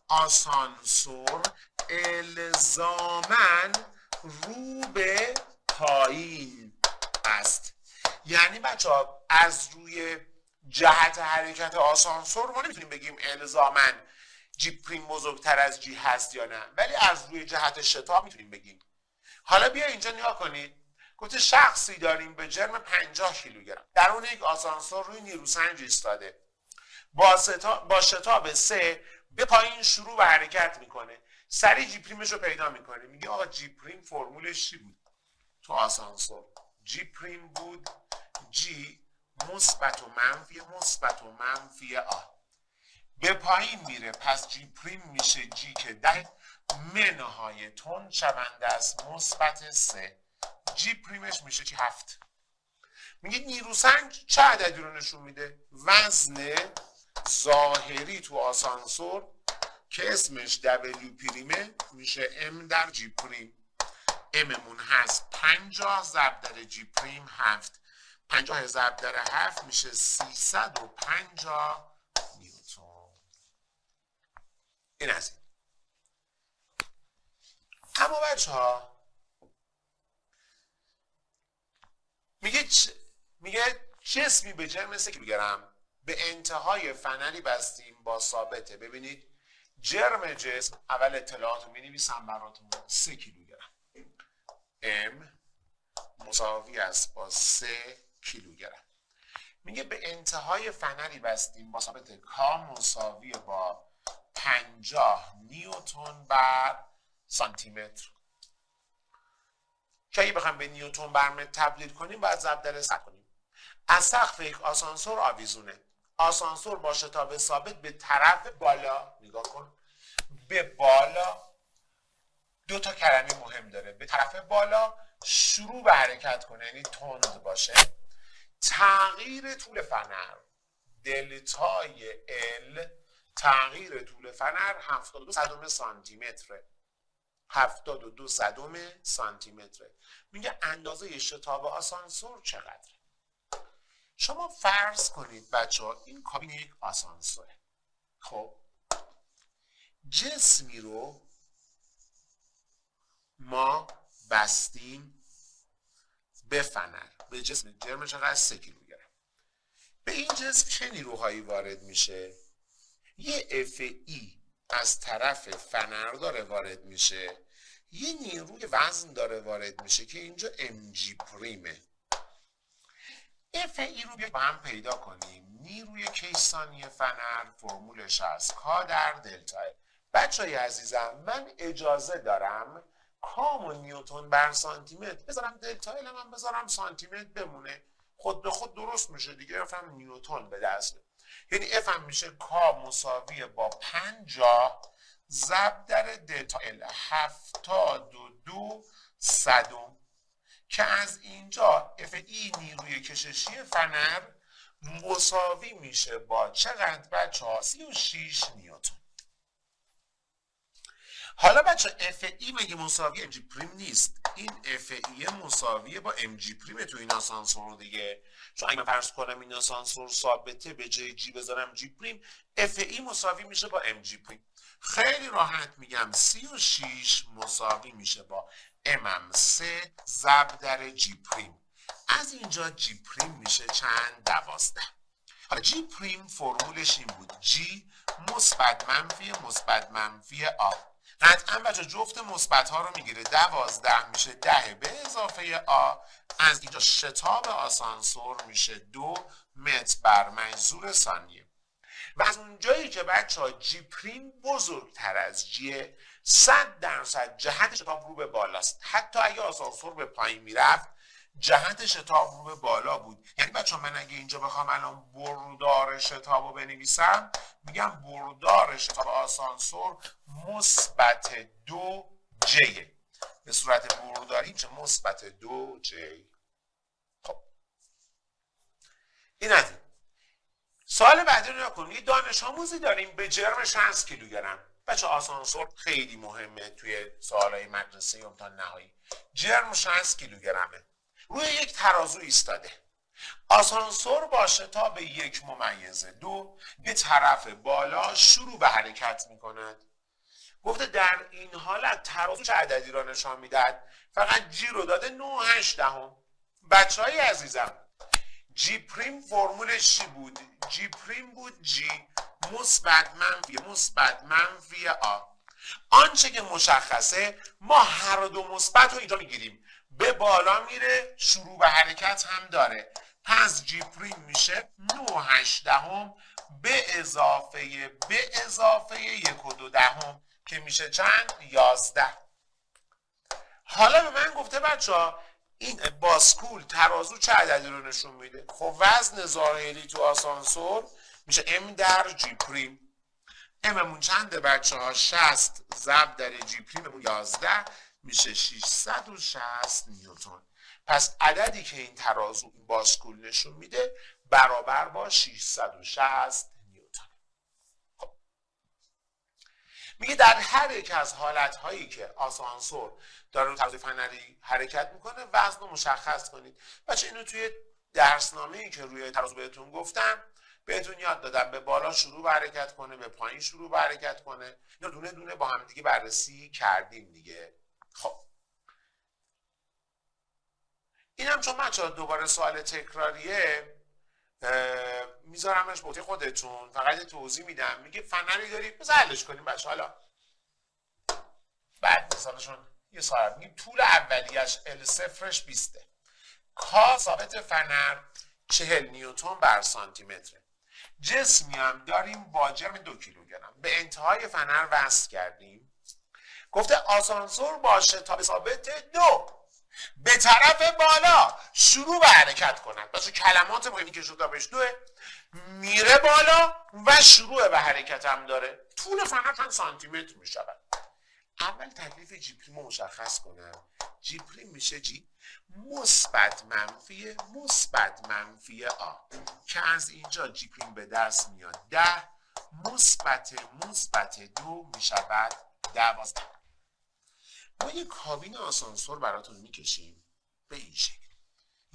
Speaker 1: آسانسور الزاماً رو به پایین است. یعنی بچه ها از روی جهت حرکت آسانسور ما نمیتونیم بگیم الزاماً جی پریم بزرگتر از جی هست یا نه، ولی از روی جهت شتاب میتونیم بگیم. حالا بیا اینجا نگاه کنید، گفته شخصی داریم به جرم 50 کیلوگرم در اون یک آسانسور روی نیروسنج ایستاده، با شتاب 3 به پایین شروع به حرکت میکنه. سریع جی پریمش رو پیدا میکنه. میگه آقا جی پریم فرمولش چی بود تو آسانسور؟ جی پریم بود جی مثبت و منفی آ. به پایین میره، پس جی پریم میشه جی که 10 منهای تند شونده است مثبت 3. جی پریمش میشه چی؟ 7. میگه نیروسنج چه عددی رو نشون میده؟ وزن ظاهری تو آسانسور که اسمش دبلیو پریمه میشه ام در جی پریم. اممون هست 50 ضرب در جی پریم 7. 50 ضرب در 7 میشه 350 نیوتن. این از این. اما بچه ها میگه جسمی به جرم 3 کیلوگرم به انتهای فنری بستیم با ثابته. ببینید جرم جسم، اول اطلاعات رو می‌نویسم براتون، 3 کیلوگرم. M مساوی است با 3 کیلوگرم. میگه به انتهای فنری بستیم با ثابت K مساوی با 50 نیوتن بر سانتی متر. که اگه بخوایم به نیوتن بر متر تبدیل کنیم باید ضرب در 100 کنیم. از سقف یک آسانسور آویزونه. آسانسور با شتاب ثابت به طرف بالا، نگاه کن، به بالا دو تا کلمه مهم داره، به طرف بالا شروع به حرکت کنه، یعنی تند باشه. تغییر طول فنر دلتای ال، تغییر طول فنر 72 صدم سانتی متره. 72 صدم سانتی متره. میگه اندازه شتاب آسانسور چقدره؟ شما فرض کنید بچه ها این کابین یک آسانسوره. خب جسمی رو ما بستیم به فنر، به جسم جرم چقدر 3 کیلوگرم. به این جسم چه نیروهایی وارد میشه؟ یه اف ای از طرف فنر داره وارد میشه، یه نیروی وزن داره وارد میشه که اینجا ام جی پریمه. اف ای رو با هم پیدا کنیم. نیروی کیسانی فنر فرمولش هست کا در دلتا. بچه‌های عزیزم من اجازه دارم کام و نیوتن بر سانتی متر بذارم، دلتا ال من بذارم سانتی متر بمونه، خود به خود درست میشه دیگه. اف هم نیوتن به دست، یعنی اف هم میشه کا مساوی با 50 ضرب در دلتا ال 72 صدم که از اینجا اف ای نیروی کششی فنر مساوی میشه با چقدر بچه ها؟ 36 نیوتن. حالا بچه اف ای مگه مساوی ام جی پریم نیست؟ این اف ای مساویه با ام جی پریم تو این آسانسور دیگه. چون اگه من فرض کنم این آسانسور ثابته به جای جی بذارم جی پریم، اف ای مساوی میشه با ام جی پریم. خیلی راحت میگم 36 مساوی میشه با ام 3 ضرب در جی پریم. از اینجا جی پریم میشه چند؟ 12. حالا جی پریم فرمولش این بود جی مثبت منفی مثبت منفی آ. قطعا بچه جفت مثبت ها رو میگیره، 12 میشه 10 به اضافه آ. از اینجا شتاب آسانسور میشه 2 متر بر مجذور ثانیه. و از اونجایی که بچه ها جی پریم بزرگتر از جیه، 100% جهت شتاب رو به بالاست. حتی اگه آسانسور به پایین میرفت جهت شتاب رو به بالا بود. یعنی بچه من اگه اینجا بخوام الان بردار شتاب رو بنویسم، میگم بردار شتاب آسانسور مثبت 2 جیه. به صورت برداری میشه مثبت 2 جی. خب این از این. سوال بعدی رو نگاه کنید. دانش آموزی داریم به جرم 60 کیلوگرم. بچه آسانسور خیلی مهمه توی سوالای مدرسه یا امتحان نهایی. جرم 60 کیلوگرمه، روی یک ترازو ایستاده. آسانسور با شتاب 1/2 به طرف بالا شروع به حرکت می کند. گفته در این حالت ترازو چه عددی را نشان میدهد؟ فقط جی رو داده 9/8. بچه های عزیزم جی پریم فرمولش چی بود؟ جی پریم بود جی مثبت منفی مثبت منفی آ. آنچه که مشخصه ما هر دو مثبت رو اینجا میگیریم، به بالا میره شروع به حرکت هم داره. پس جی پریم میشه 9/8 به اضافه 1/2 که میشه چند؟ 11. حالا به من گفته بچه ها این باسکول ترازو چه عددی رو نشون میده؟ خب وزن ظاهری تو آسانسور میشه ام در جی پریم. اممون چنده بچه ها؟ 60 ضرب در جی پریممون 11 میشه 660 نیوتن. پس عددی که این ترازو این باسکول نشون میده برابر با 660 نیوتن. خب میگه در هر یک از حالتهایی که آسانسور داره رو ترازوی فنری حرکت میکنه وزن رو مشخص کنید. بچه اینو توی درسنامه‌ای که روی ترازو بهتون گفتم بهتون یاد دادم، به بالا شروع به حرکت کنه، به پایین شروع به حرکت کنه. اینا دونه دونه با هم دیگه بررسی کردیم دیگه. خب اینم چون بچه‌ها دوباره سوال تکراریه میذارمش به عهده خودتون، فقط توضیح میدم. میگه فنری داریم بذار حلش کنیم بچه. حالا بعد مثالشون یه سوال میگیم طول اولیش L0 20، کا ثابت فنر 40 نیوتن بر سانتی متره. جسمی هم داریم با جرم 2 کیلوگرم، به انتهای فنر وصل کردیم. گفته آسانسور با شتاب ثابت 2 به طرف بالا شروع به حرکت کند. بچه کلمات مهمی که شتابش 2 میره بالا و شروع به حرکت هم داره. طول فنر چند سانتی متر می شود. اول تکلیف جی پریم رو مشخص کنم. جی پریم میشه جی مثبت منفی آ که از اینجا جی پریم به دست میاد 10 مثبت 2 میشود 12. ما یه کابین آسانسور براتون میکشیم به این شکل.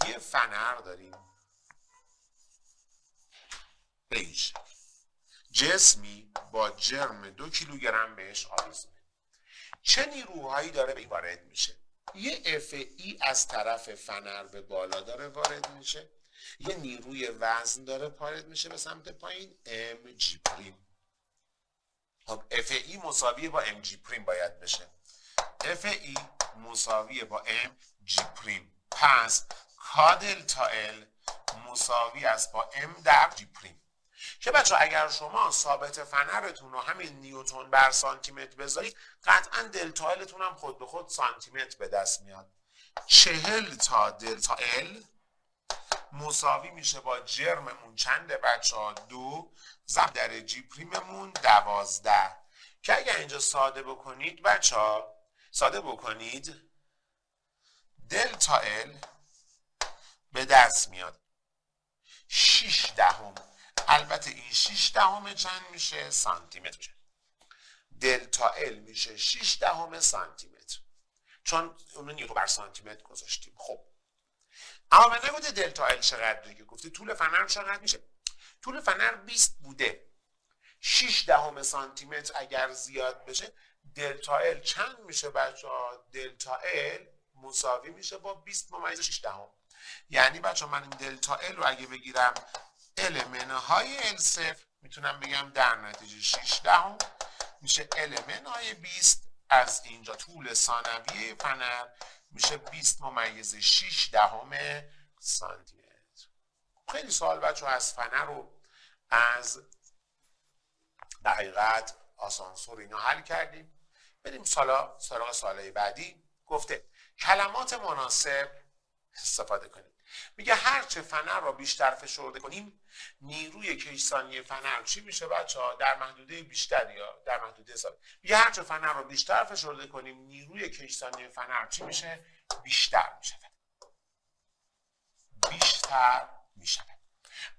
Speaker 1: یه فنر داریم به این شکل. جسمی با جرم 2 کیلوگرم بهش آویزونه. چه نیروهایی داره به این وارد میشه؟ یه اف ای از طرف فنر به بالا داره وارد میشه، یه نیروی وزن داره وارد میشه به سمت پایین، ام جی پریم. خب اف ای مساویه با ام جی پریم باید بشه. اف ای مساویه با ام جی پریم. پس کا دلتا ال مساوی است با ام در جی پریم. که بچه اگر شما ثابت فنرتون رو همین نیوتن بر سانتی متر بذارید، قطعا دلتا التون هم خود به خود سانتی متر به دست میاد. 40 تا دلتا ال مساوی میشه با جرممون چنده بچه ها؟ 2 ضرب در جی پریممون 12. که اگر اینجا ساده بکنید بچه ها، ساده بکنید، دلتا ال به دست میاد 6 دهم. البته این 6 دهم چند میشه؟ سانتی متر میشه. دلتا ال میشه 6 دهم سانتی متر، چون اون نیوتن بر سانتی متر گذاشتیم. خب اما من نگفته دلتا ال چقدر دیگه، گفته طول فنر چقدر میشه. طول فنر 20 بوده، 6 دهم سانتی متر اگر زیاد بشه دلتا ال چند میشه بچه ها؟ دلتا ال مساوی میشه با 20 ممیز 6 دهم. یعنی بچه ها من این دلتا ال رو اگه بگیرم ال منهای ال صفر، میتونم بگم در نتیجه 6 دهم میشه ال منهای 20 از اینجا طول ثانویه فنر میشه 20 ممیز 6 دهم سانتی متر. خیلی سوال بچه از فنر رو از در حقیقت آسانسور اینا حل کردیم. بریم سراغ سوالای بعدی. گفته کلمات مناسب استفاده کنیم. میگه هرچه فنر را بیشتر فشرده کنیم نیروی کیهسانی فنر چی میشه بچه ها؟ در محدوده بیشتر یا در محدوده ثابت. میگه هرچه فنر را بیشتر فشرده کنیم نیروی کیهسانی فنر چی میشه؟ بیشتر میشه. بیشتر میشه.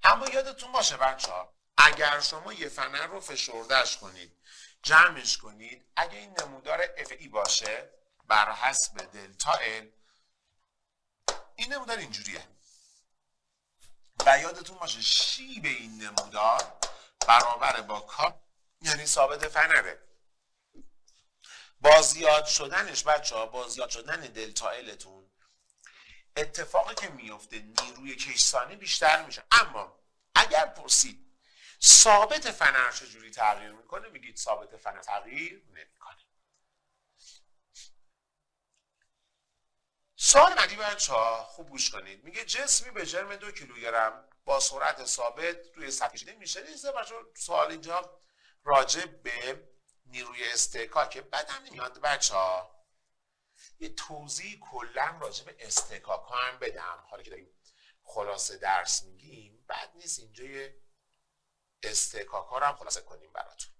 Speaker 1: اما یادتون باشه بچه ها، اگر شما یه فنر رو فشردهش کنید، جمعش کنید، اگه این نمودار اف ای باشه بر حسب دلتا ال، این نمودار اینجوریه و یادتون باشه شیب این نمودار برابر با کا، یعنی ثابت فنره. با زیاد شدنش بچه ها، با زیاد شدن دلتا التون، اتفاقی که میفته نیروی کشسانی بیشتر میشه. اما اگر پرسید ثابت فنر چجوری تغییر میکنه، میگید ثابت فنر تغییر نمیکنه. سوال بعدی بچه‌ها خوب گوش کنید. میگه جسمی به جرم 2 کیلوگرم با سرعت ثابت روی سطح کشیده میشه. سوال اینجا راجع به نیروی استحکاکه. بعدم نمیاد بچه‌ها یه توضیح کلا راجع به استحکاک هم بدم. حالا که داریم خلاصه درس میگیم، بعد نیست اینجا یه استحکاک ها رو هم خلاصه کنیم براتون.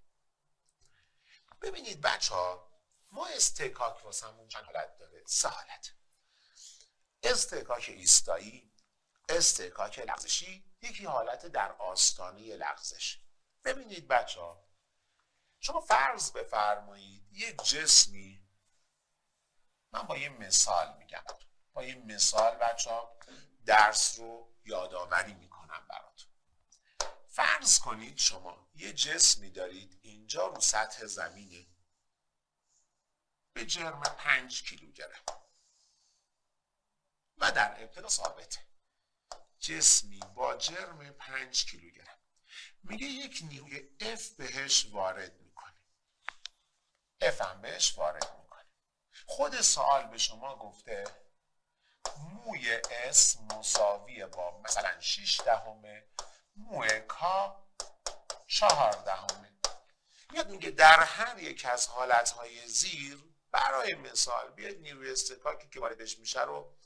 Speaker 1: ببینید بچه‌ها، ما استحکاک واسمون چند حالت داره؟ 3 حالت: استحکاک ایستایی، استحکاک لغزشی، یکی حالت در آستانه لغزش. ببینید بچه‌ها، شما فرض بفرمایید یک جسمی، من با یه مثال میگم، با یه مثال بچه‌ها درس رو یادآوری میکنم براتون. فرض کنید شما یه جسمی دارید اینجا رو سطح زمینه به جرم 5 کیلوگرم و در ابتدا ثابته. جسمی با جرم 5 کیلوگرم، میگه یک نیروی F بهش وارد میکنه، F هم بهش وارد میکنه. خود سوال به شما گفته موی S مساویه با مثلا 6 دهمه، موی کا 4 دهمه. میاد میگه در هر یک از حالتهای زیر برای مثال بیاید نیروی استحکاکی که واردش میشه رو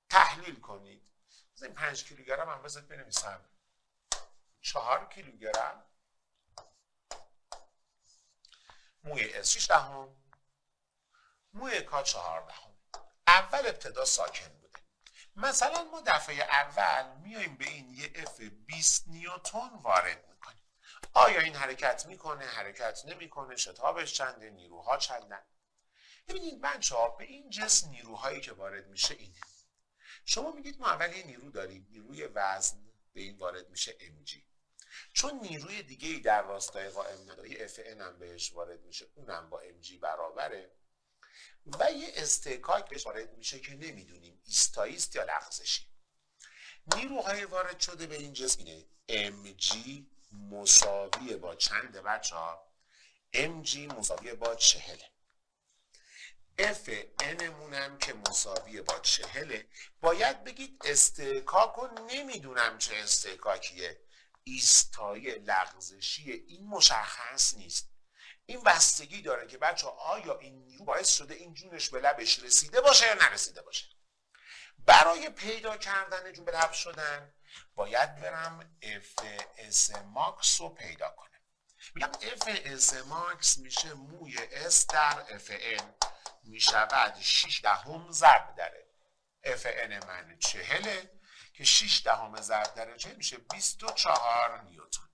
Speaker 1: تحلیل کنید. از این 5 کیلوگرم هم بذارید بنویسم 4 کیلوگرم، موی S 6 دهم، موی کا 4 دهم. اول ابتدا ساکن بوده. مثلا ما دفعه اول میایم به این یه F 20 نیوتن وارد میکنیم. آیا این حرکت میکنه، حرکت نمیکنه، شتابش چنده، نیروها چندن؟ ببینید بچه‌ها، به این جسم نیروهایی که وارد میشه اینه. شما میگید ما اول یه نیرو داریم، نیروی وزن به این وارد میشه mg. چون نیروی دیگه ای در راستای قائم نداری Fn هم بهش وارد میشه، اونم با mg برابره و یه استحکاک بهش وارد میشه که نمیدونیم ایستایی است یا لغزشی. نیروهای وارد شده به این جسم اینه mg مساوی با چنده بچه‌ها؟ mg مساوی با 40. Fn مونم که مساوی با 40 باید بگید استحکاک رو نمیدونم چه استحکاکیه، ایستایی لغزشی، این مشخص نیست. این بستگی داره که بچه آیا این نیرو باعث شده این جونش به لبش رسیده باشه یا نرسیده باشه. برای پیدا کردن جون به لب شدن باید برم Fs ماکس رو پیدا کنم. میگم Fs ماکس میشه موی S در Fn میشود 6 دهم ضرب در Fn من 40 که 6 دهم ضرب در 40 میشه 24 نیوتن.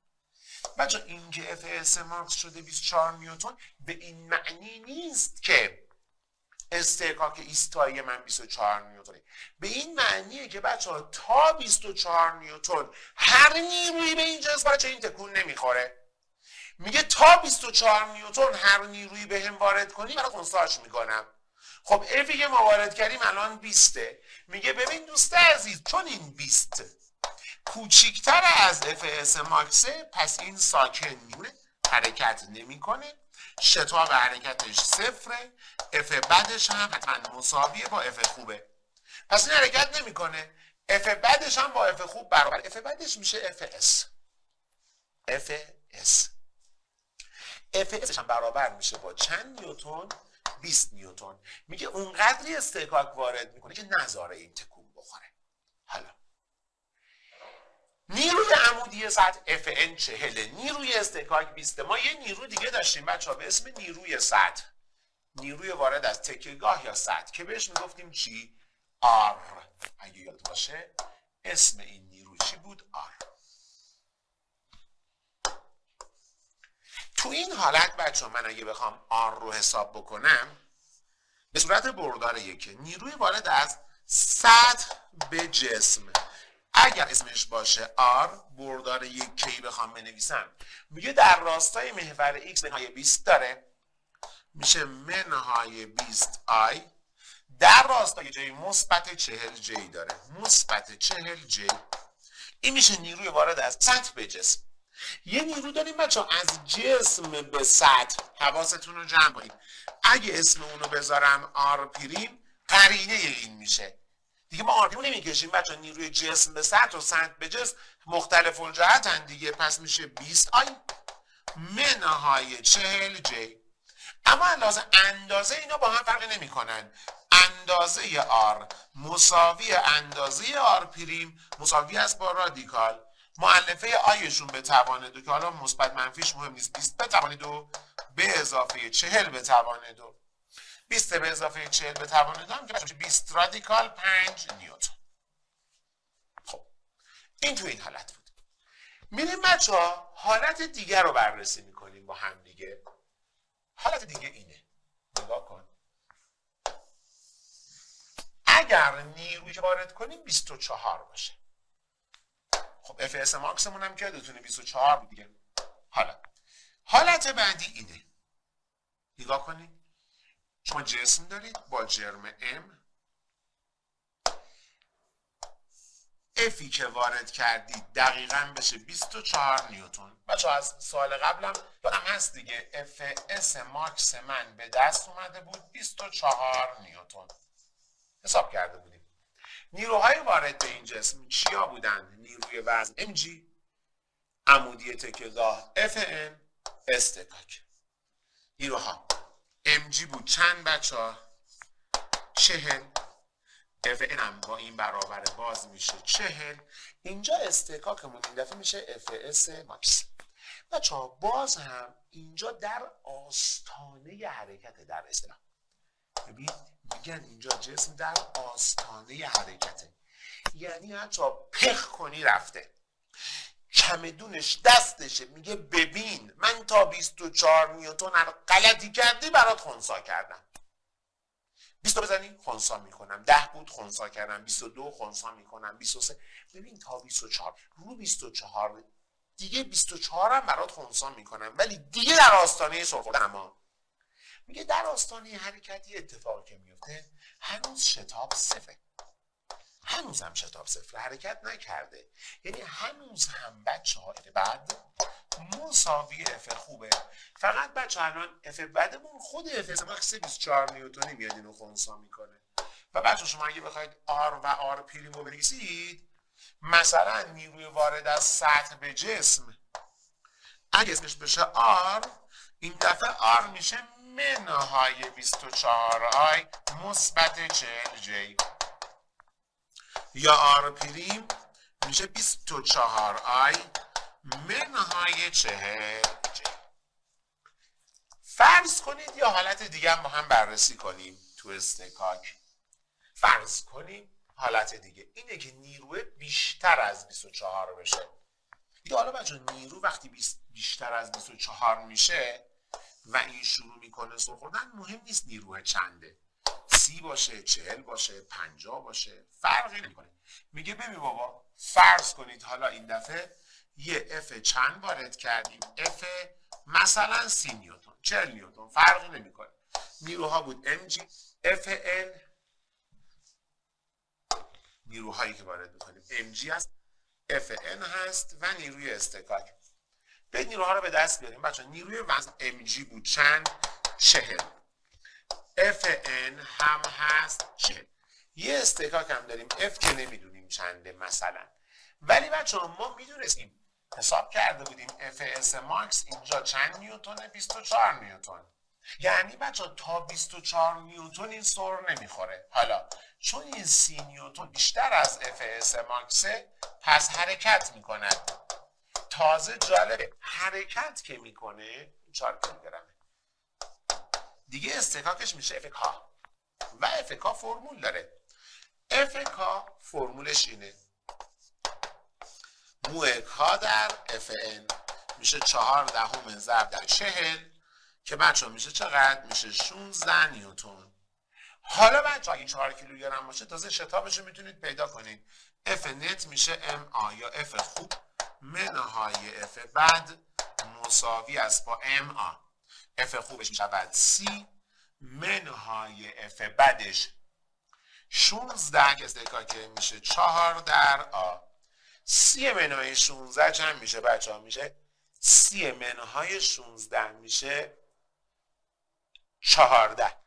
Speaker 1: بچه این که Fs ماکس شده 24 نیوتن به این معنی نیست که استحکاک ایستایی من 24 نیوتنه. به این معنیه که بچه تا 24 نیوتن هر نیرویی به این جسم بچه این تکون نمیخوره. میگه تا 24 نیوتن هر نیرویی به هم وارد کنی برای خونساش میکنم. خب افی که ما وارد کردیم الان 20. میگه ببین دوست عزیز چون این 20 کوچیکتر از Fs ماکسه پس این ساکن میمونه، حرکت نمیکنه، شتاب حرکتش صفره، F بعدش هم حتما مساویه با F خوبه، پس این حرکت نمیکنه، F بعدش هم با F خوب برابر، F بعدش میشه Fs. Fs هم برابر میشه با چند نیوتن؟ 20 نیوتن. میگه اونقدری استحکاک وارد میکنه که نذاره این تکون بخوره. حالا نیروی عمودی سطح Fn 40، نیروی استحکاک 20. ما یه نیرو دیگه داشتیم بچه‌ها به اسم نیروی سطح، نیروی وارد از تکیهگاه یا سطح که بهش میگفتیم چی؟ R. اگه یاد باشه اسم این نیرو چی بود؟ R. تو این حالت بچه‌ها من اگه بخوام R رو حساب بکنم به صورت برداره که نیروی وارد از سطح به جسم اگر اسمش باشه R بردار یک کی بخوام بنویسم میگه در راستای محور X منهای 20 داره میشه منهای 20 I، در راستای J مثبت 40 J داره مثبت 40 J. این میشه نیروی وارد از سطح به جسم. یه نیرو داریم بچه از جسم به سطح، حواستون رو جمع کنید. اگه اسم اونو بذارم R پریم قرینه این میشه دیگه، ما آر پریم نمیکشیم بچه، نیروی جسم به سطح و سطح به جسم مختلف الجهتن دیگه، پس میشه 20 I منهای 40 J. اما اندازه اینا با هم فرق نمی کنن. اندازه R مساوی اندازه R پریم مساوی است با رادیکال مؤلفه آیشون به توان 2 که حالا مثبت منفیش مهم نیست، 20 به توان 2 به اضافه 40 به توان 2، 20 به اضافه 40 به توان 2 هم که میشه 20 رادیکال 5 نیوتن. خب این تو این حالت بود. میریم بچه‌ها حالت دیگر رو بررسی میکنیم با هم دیگه. حالت دیگه اینه، نگاه کن. اگر نیرویی که وارد کنیم 24 باشه، خب Fs ماکسمون هم که یادتونه 24 بود دیگه. حالت بعدی اینه، نگاه کنید. شما جسم دارید با جرم M، افی که وارد کردید دقیقاً بشه 24 نیوتن. بچه از سال قبلم یادم هست دیگه، Fs ماکس من به دست اومده بود 24 نیوتن حساب کرده بودیم. نیروهای وارد به این جسم چیا بودن؟ نیروی وزن mg، عمودی تکیهگاه Fn، استحکاک. نیروها mg بود چند بچه؟ 40. Fn هم با این برابر باز میشه 40. اینجا استحکاکمون این دفعه میشه Fs ماکس. بچه ها باز هم اینجا در آستانه حرکت در اصطلاح. ببین میگن اینجا جسم در آستانه حرکته، یعنی حتی پخ کنی رفته، چمدونش دستشه میگه ببین من تا 24 نیوتن هر غلطی کردی برات خنثی کردم. 20 بزنی خنثی میکنم، 10 بود خنثی کردم، 22 خنثی میکنم، 23. ببین تا 24 رو 24 دیگه 24 هم برات خنثی میکنم، ولی دیگه در آستانه سر خوردن. اما میگه در آستانه حرکتی اتفاقی که میفته هنوز شتاب صفره، هنوز هم شتاب صفر حرکت نکرده، یعنی هنوز هم بچه ها بعد مساوی اف خوبه. فقط بچه الان اف بعدمون خود اف ماکس 24 نیوتنی میاد اینو خنثی میکنه. و بچه شما اگه بخواید آر و آر پریم رو بنویسید، مثلا نیروی وارد از سطح به جسم اگه اسمش بشه آر، این دفعه آر میشه منهای 24 آی مثبت 40 جی، یا آر پریم میشه 24 آی منهای 40 جی. فرض کنید یا حالت دیگه هم با هم بررسی کنیم تو استکاک. فرض کنیم حالت دیگه اینه که نیروی بیشتر از 24 بشه. یا حالا بچه نیرو وقتی بیشتر از 24 میشه و این شروع میکنه سر خوردن، مهم نیست نیروه چنده، 30 باشه، 40 باشه، 50 باشه، فرقی نمیکنه. میگه ببین بابا، فرض کنید حالا این دفعه یه اف چند وارد کردیم، اف مثلا 30 نیوتن، 40 نیوتن، فرقی نمیکنه. نیروها بود ام جی، اف ان، نیروهایی که وارد میکنیم ام جی هست، اف ان هست و نیروی استکاک. به نیروها رو به دست بیاریم بچه. نیروی وزن ام جی بود چند؟ 40. اف ان هم هست 40. یه استکاک هم داریم اف که نمیدونیم چنده مثلا، ولی بچه ما میدونستیم، حساب کرده بودیم اف اس ماکس اینجا چند نیوتونه؟ 24 نیوتن. یعنی بچه تا 24 نیوتن این سر نمیخوره. حالا چون این 30 نیوتن بیشتر از اف اس ماکسه، پس حرکت میکند. تازه جالبه حرکت که میکنه 4 کیلوگرمه دیگه، استکاکش میشه اف کا و اف کا فرمول داره. اف کا فرمولش اینه مو کا در اف ان میشه 4 ضرب در 40 که بچه میشه چقدر؟ میشه 16 نیوتن. حالا بچه اگه 4 کیلوگرم باشه تازه شتابش رو میتونید پیدا کنید. اف نت میشه ام آ یا اف خوب منهای اف بد مساوی است با ام آ. اف خوبش میشه بعد سی منهای اف بدش 16 که استکاک میشه 4 در آ. سی منهای 16 چند میشه بچه ها؟ میشه سی منهای 16 میشه 14.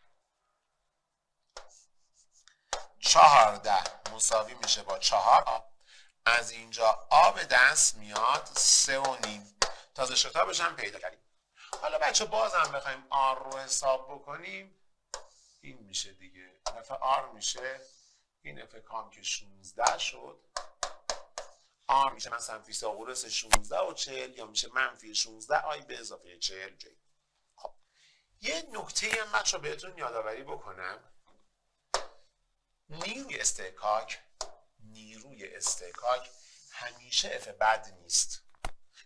Speaker 1: 14 مساوی میشه با 4 آ. از اینجا آ به دست میاد 3.5. تازه شتابش هم پیدا کردیم. حالا بچه بازم بخوایم آر رو حساب بکنیم، این میشه دیگه اف آر میشه این اف کام که 16 شد، آر میشه مثلا فیثاغورس 16 و 40 یا میشه منفی 16 آی به اضافه 40 جی. خب یه نکته هم بچه بهتون یادآوری بکنم، نیروی استکاک همیشه اف بد نیست.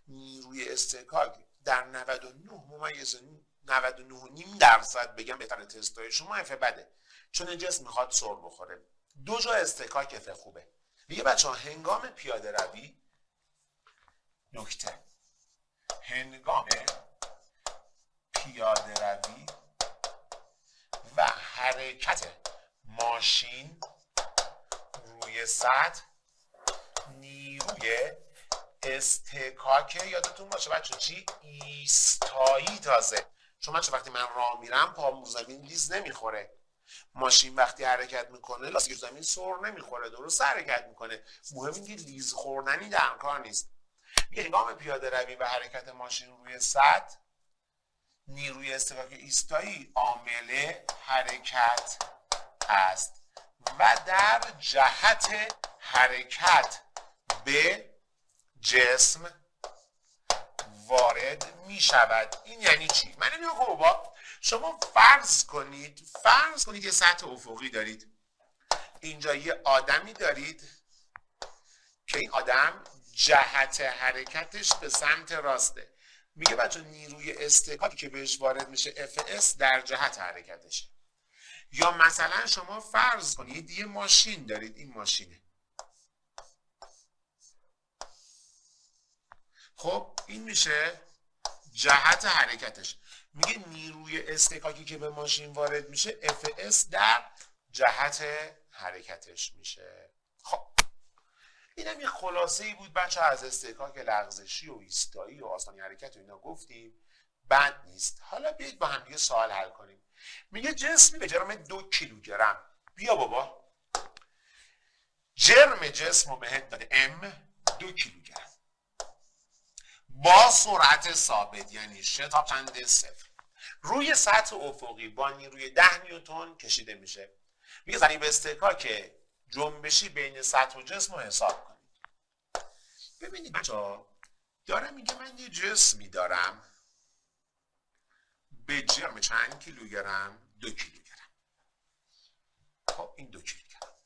Speaker 1: نیروی استکاک در 99.99% بگم بهتر تستای شما اف بده، چون این جسم میخواد سر بخوره. دو جا استکاک اف خوبه. میگه بچه ها هنگام پیاده روی، نکته، هنگام پیاده روی و حرکت ماشین روی سطح، نیروی استکاک یادتون باشه بچه چی؟ ایستایی. تازه چون بچه وقتی من راه میرم پام رو زمین لیز نمیخوره، ماشین وقتی حرکت میکنه لاستیک زمین سر نمیخوره، درست حرکت میکنه. مهم اینه که لیز خوردنی در کار نیست. هنگام پیاده روی و حرکت ماشین روی سطح، نیروی استکاک ایستایی عامل حرکت است و در جهت حرکت به جسم وارد می شود. این یعنی چی؟ من نمیدونم بابا، شما فرض کنید یه سطح افقی دارید، اینجا یه آدمی دارید که این آدم جهت حرکتش به سمت راسته. میگه بچه نیروی استکاکی که بهش وارد میشه Fs در جهت حرکتشه. یا مثلا شما فرض کنید یه ماشین دارید، این ماشینه، خب این میشه جهت حرکتش. میگه نیروی اصطکاکی که به ماشین وارد میشه Fs در جهت حرکتش میشه. خب اینم یه خلاصه ای بود بچه از اصطکاک لغزشی و ایستایی و آسانی حرکت و اینا گفتیم، بد نیست. حالا بیایید با هم دیگه سوال حل کنیم. میگه جسمی به جرم 2 کیلوگرم، بیا بابا جرم جسم رو بهت داده M 2 کیلوگرم با سرعت ثابت، یعنی شتاب چند؟ 0، روی سطح افقی با نیروی 10 نیوتن کشیده میشه. میگه ضریب اصطکاک جنبشی بین سطح و جسم رو حساب کنید. ببینید بچه‌ها داره میگه من یه جسمی دارم به جرم چند کیلوگرم؟ 2 کیلوگرم. خب این 2 کیلوگرم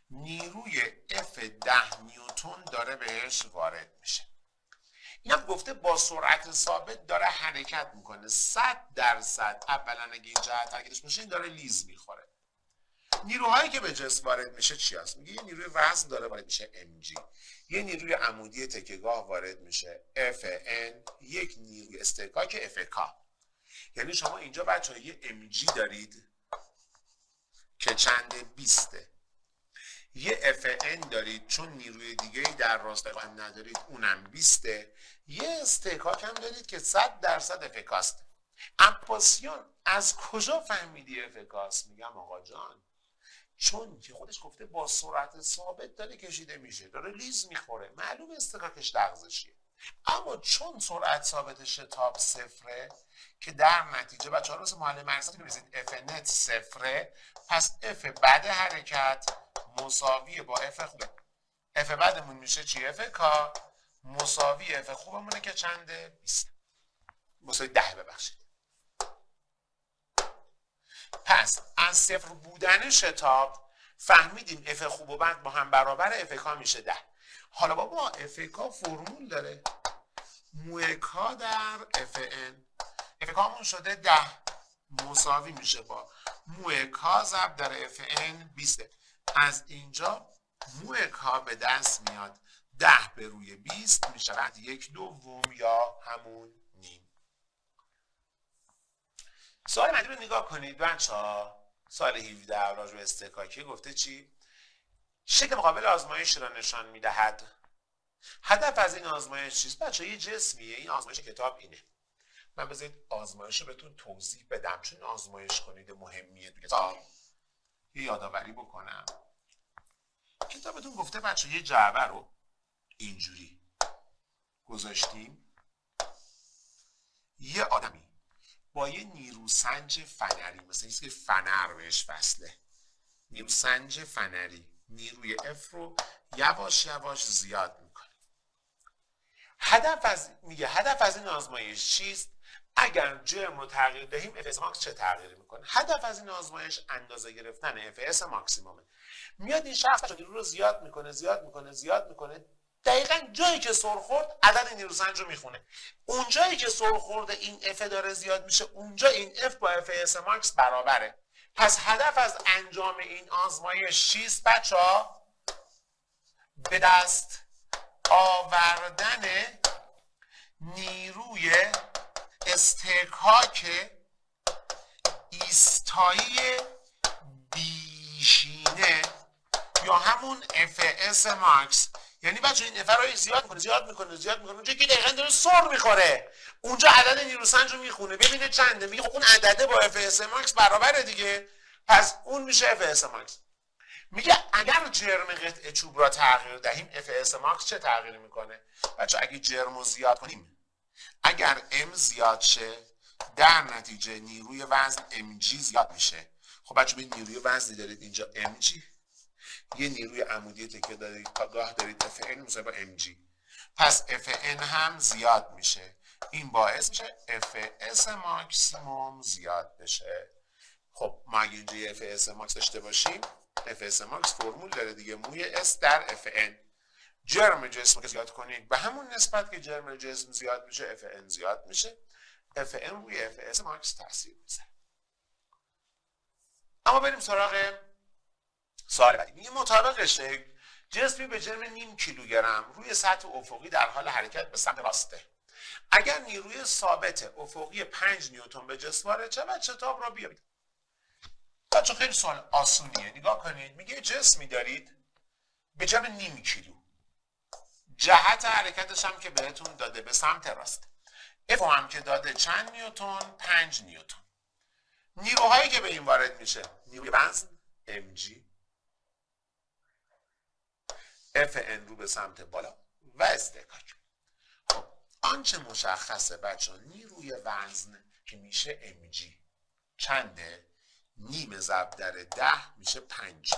Speaker 1: نیروی F 10 نیوتن داره بهش وارد میشه. اینم گفته با سرعت ثابت داره حرکت میکنه. 100% اولا اگه این جهت حرکتش باشه این داره لیز میخوره. نیروهایی که به جسم وارد میشه چی هست؟ میگه یه نیروی وزن داره وارد میشه mg، یه نیروی عمودی تکیهگاه وارد میشه Fn، یک نیروی اصطکاک Fk. یعنی شما اینجا بچه‌ها یه mg دارید که چند؟ 20، یه Fn دارید چون نیروی دیگه‌ای در راستای قائم ندارید اونم 20، یه اصطکاک هم دارید که 100% افکاست. عباسیان از کجا فهمیدی افکاست؟ میگم آقا جان چون که خودش گفته با سرعت ثابت داره کشیده میشه، داره لیز میخوره، معلوم استکاکش لغزشیه. اما چون سرعت ثابت شتاب 0 که در نتیجه بچه‌ها روز معلم ارزیابی بنویسید F نت 0، پس F بعد حرکت مساوی با F خوبه. F بعدمون میشه چی؟ F کا مساوی F خوبمونه که چنده؟ 20 مساوی 10 ببخشید. پس از 0 بودن شتاب فهمیدیم F خوب و بد با هم برابر F کا میشه 10. حالا بابا F کا فرمول داره، مو کا در Fn، F کامون شده 10 مساوی میشه با مو کا ضرب در Fn 20. از اینجا مو کا به دست میاد 10 به روی 20 میشود 1/2 یا همون نیم. سوال بعدی رو نگاه کنید بچه‌ها. سوال 17 راجع به اصطکاکی گفته چی؟ شکل مقابل آزمایش را نشان میدهد. هدف از این آزمایش چیست؟ بچه‌ها یه جسمیه، این آزمایش کتاب اینه. من بذارید آزمایش رو بهتون توضیح بدم چون آزمایش کنید مهمیه تو کتاب. یه یادآوری بکنم. کتابتون گفته بچه‌ها یه جعبه رو اینجوری گذاشتیم، یه آدمی با یه نیروسنج فنری، مثلا که فنر بهش وصله، نیروسنج فنری نیروی F رو یواش یواش زیاد میکنه. هدف از این آزمایش چیست؟ اگر جرم رو تغییر دهیم Fs ماکس چه تغییری میکنه؟ هدف از این آزمایش اندازه گرفتن Fs ماکسیمومه. میاد این شخص نیرو رو زیاد میکنه، دقیقا جایی که سر خورد عدد نیروسنج رو میخونه. اون جایی که سر خورده این F داره زیاد میشه، اونجا این F با Fs ماکس برابره. پس هدف از انجام این آزمایش چیست بچه‌ها؟ به دست آوردن نیروی اصطکاک ایستایی بیشینه یا همون Fs ماکس. یعنی بچه این F رو زیاد میکنه اونجا که دقیقا داره سر میخوره، اونجا عدد نیروسنج رو میخونه ببینه چنده، میگه خب اون عدده با Fs ماکس برابره دیگه، پس اون میشه Fs ماکس. میگه اگر جرم قطعه چوب را تغییر دهیم Fs ماکس چه تغییری میکنه؟ بچه اگه جرم رو زیاد کنیم، اگر M زیاد شه در نتیجه نیروی وزن mg زیاد میشه. خب بچه به نیروی وزنی دارید اینجا mg، یه نیروی عمودی تکیه گاه دارید Fn مساوی با mg، پس Fn هم زیاد میشه. این باعث میشه Fs ماکسیموم زیاد بشه. خب ما اگه اینجا یه Fs ماکس داشته باشیم، Fs ماکس فرمول داره دیگه، موی S در Fn. جرم جسم که زیاد کنید به همون نسبت که جرم جسم زیاد میشه Fn زیاد میشه، Fn روی Fs ماکس تاثیر میذاره. اما بریم سراغ سوال بعدی. میگه مطابق جسمی به جرم نیم کیلوگرم روی سطح افقی در حال حرکت به سمت راسته. اگر نیروی ثابت افقی 5 نیوتن به جسم وارد شود شتاب را بیابید. بچه خیلی سوال آسونیه. نگاه کنید، میگه جسمی دارید به جرم نیم کیلو، جهت حرکتش هم که بهتون داده به سمت راست، اف هم که داده چند نیوتن؟ 5 نیوتن. نیروهایی که به این وارد میشه، نیروی وزن mg، Fn رو به سمت بالا و استحکاک. خب آنچه مشخصه بچه، نیروی وزن که میشه mg چنده؟ نیم ضرب در 10 میشه 5.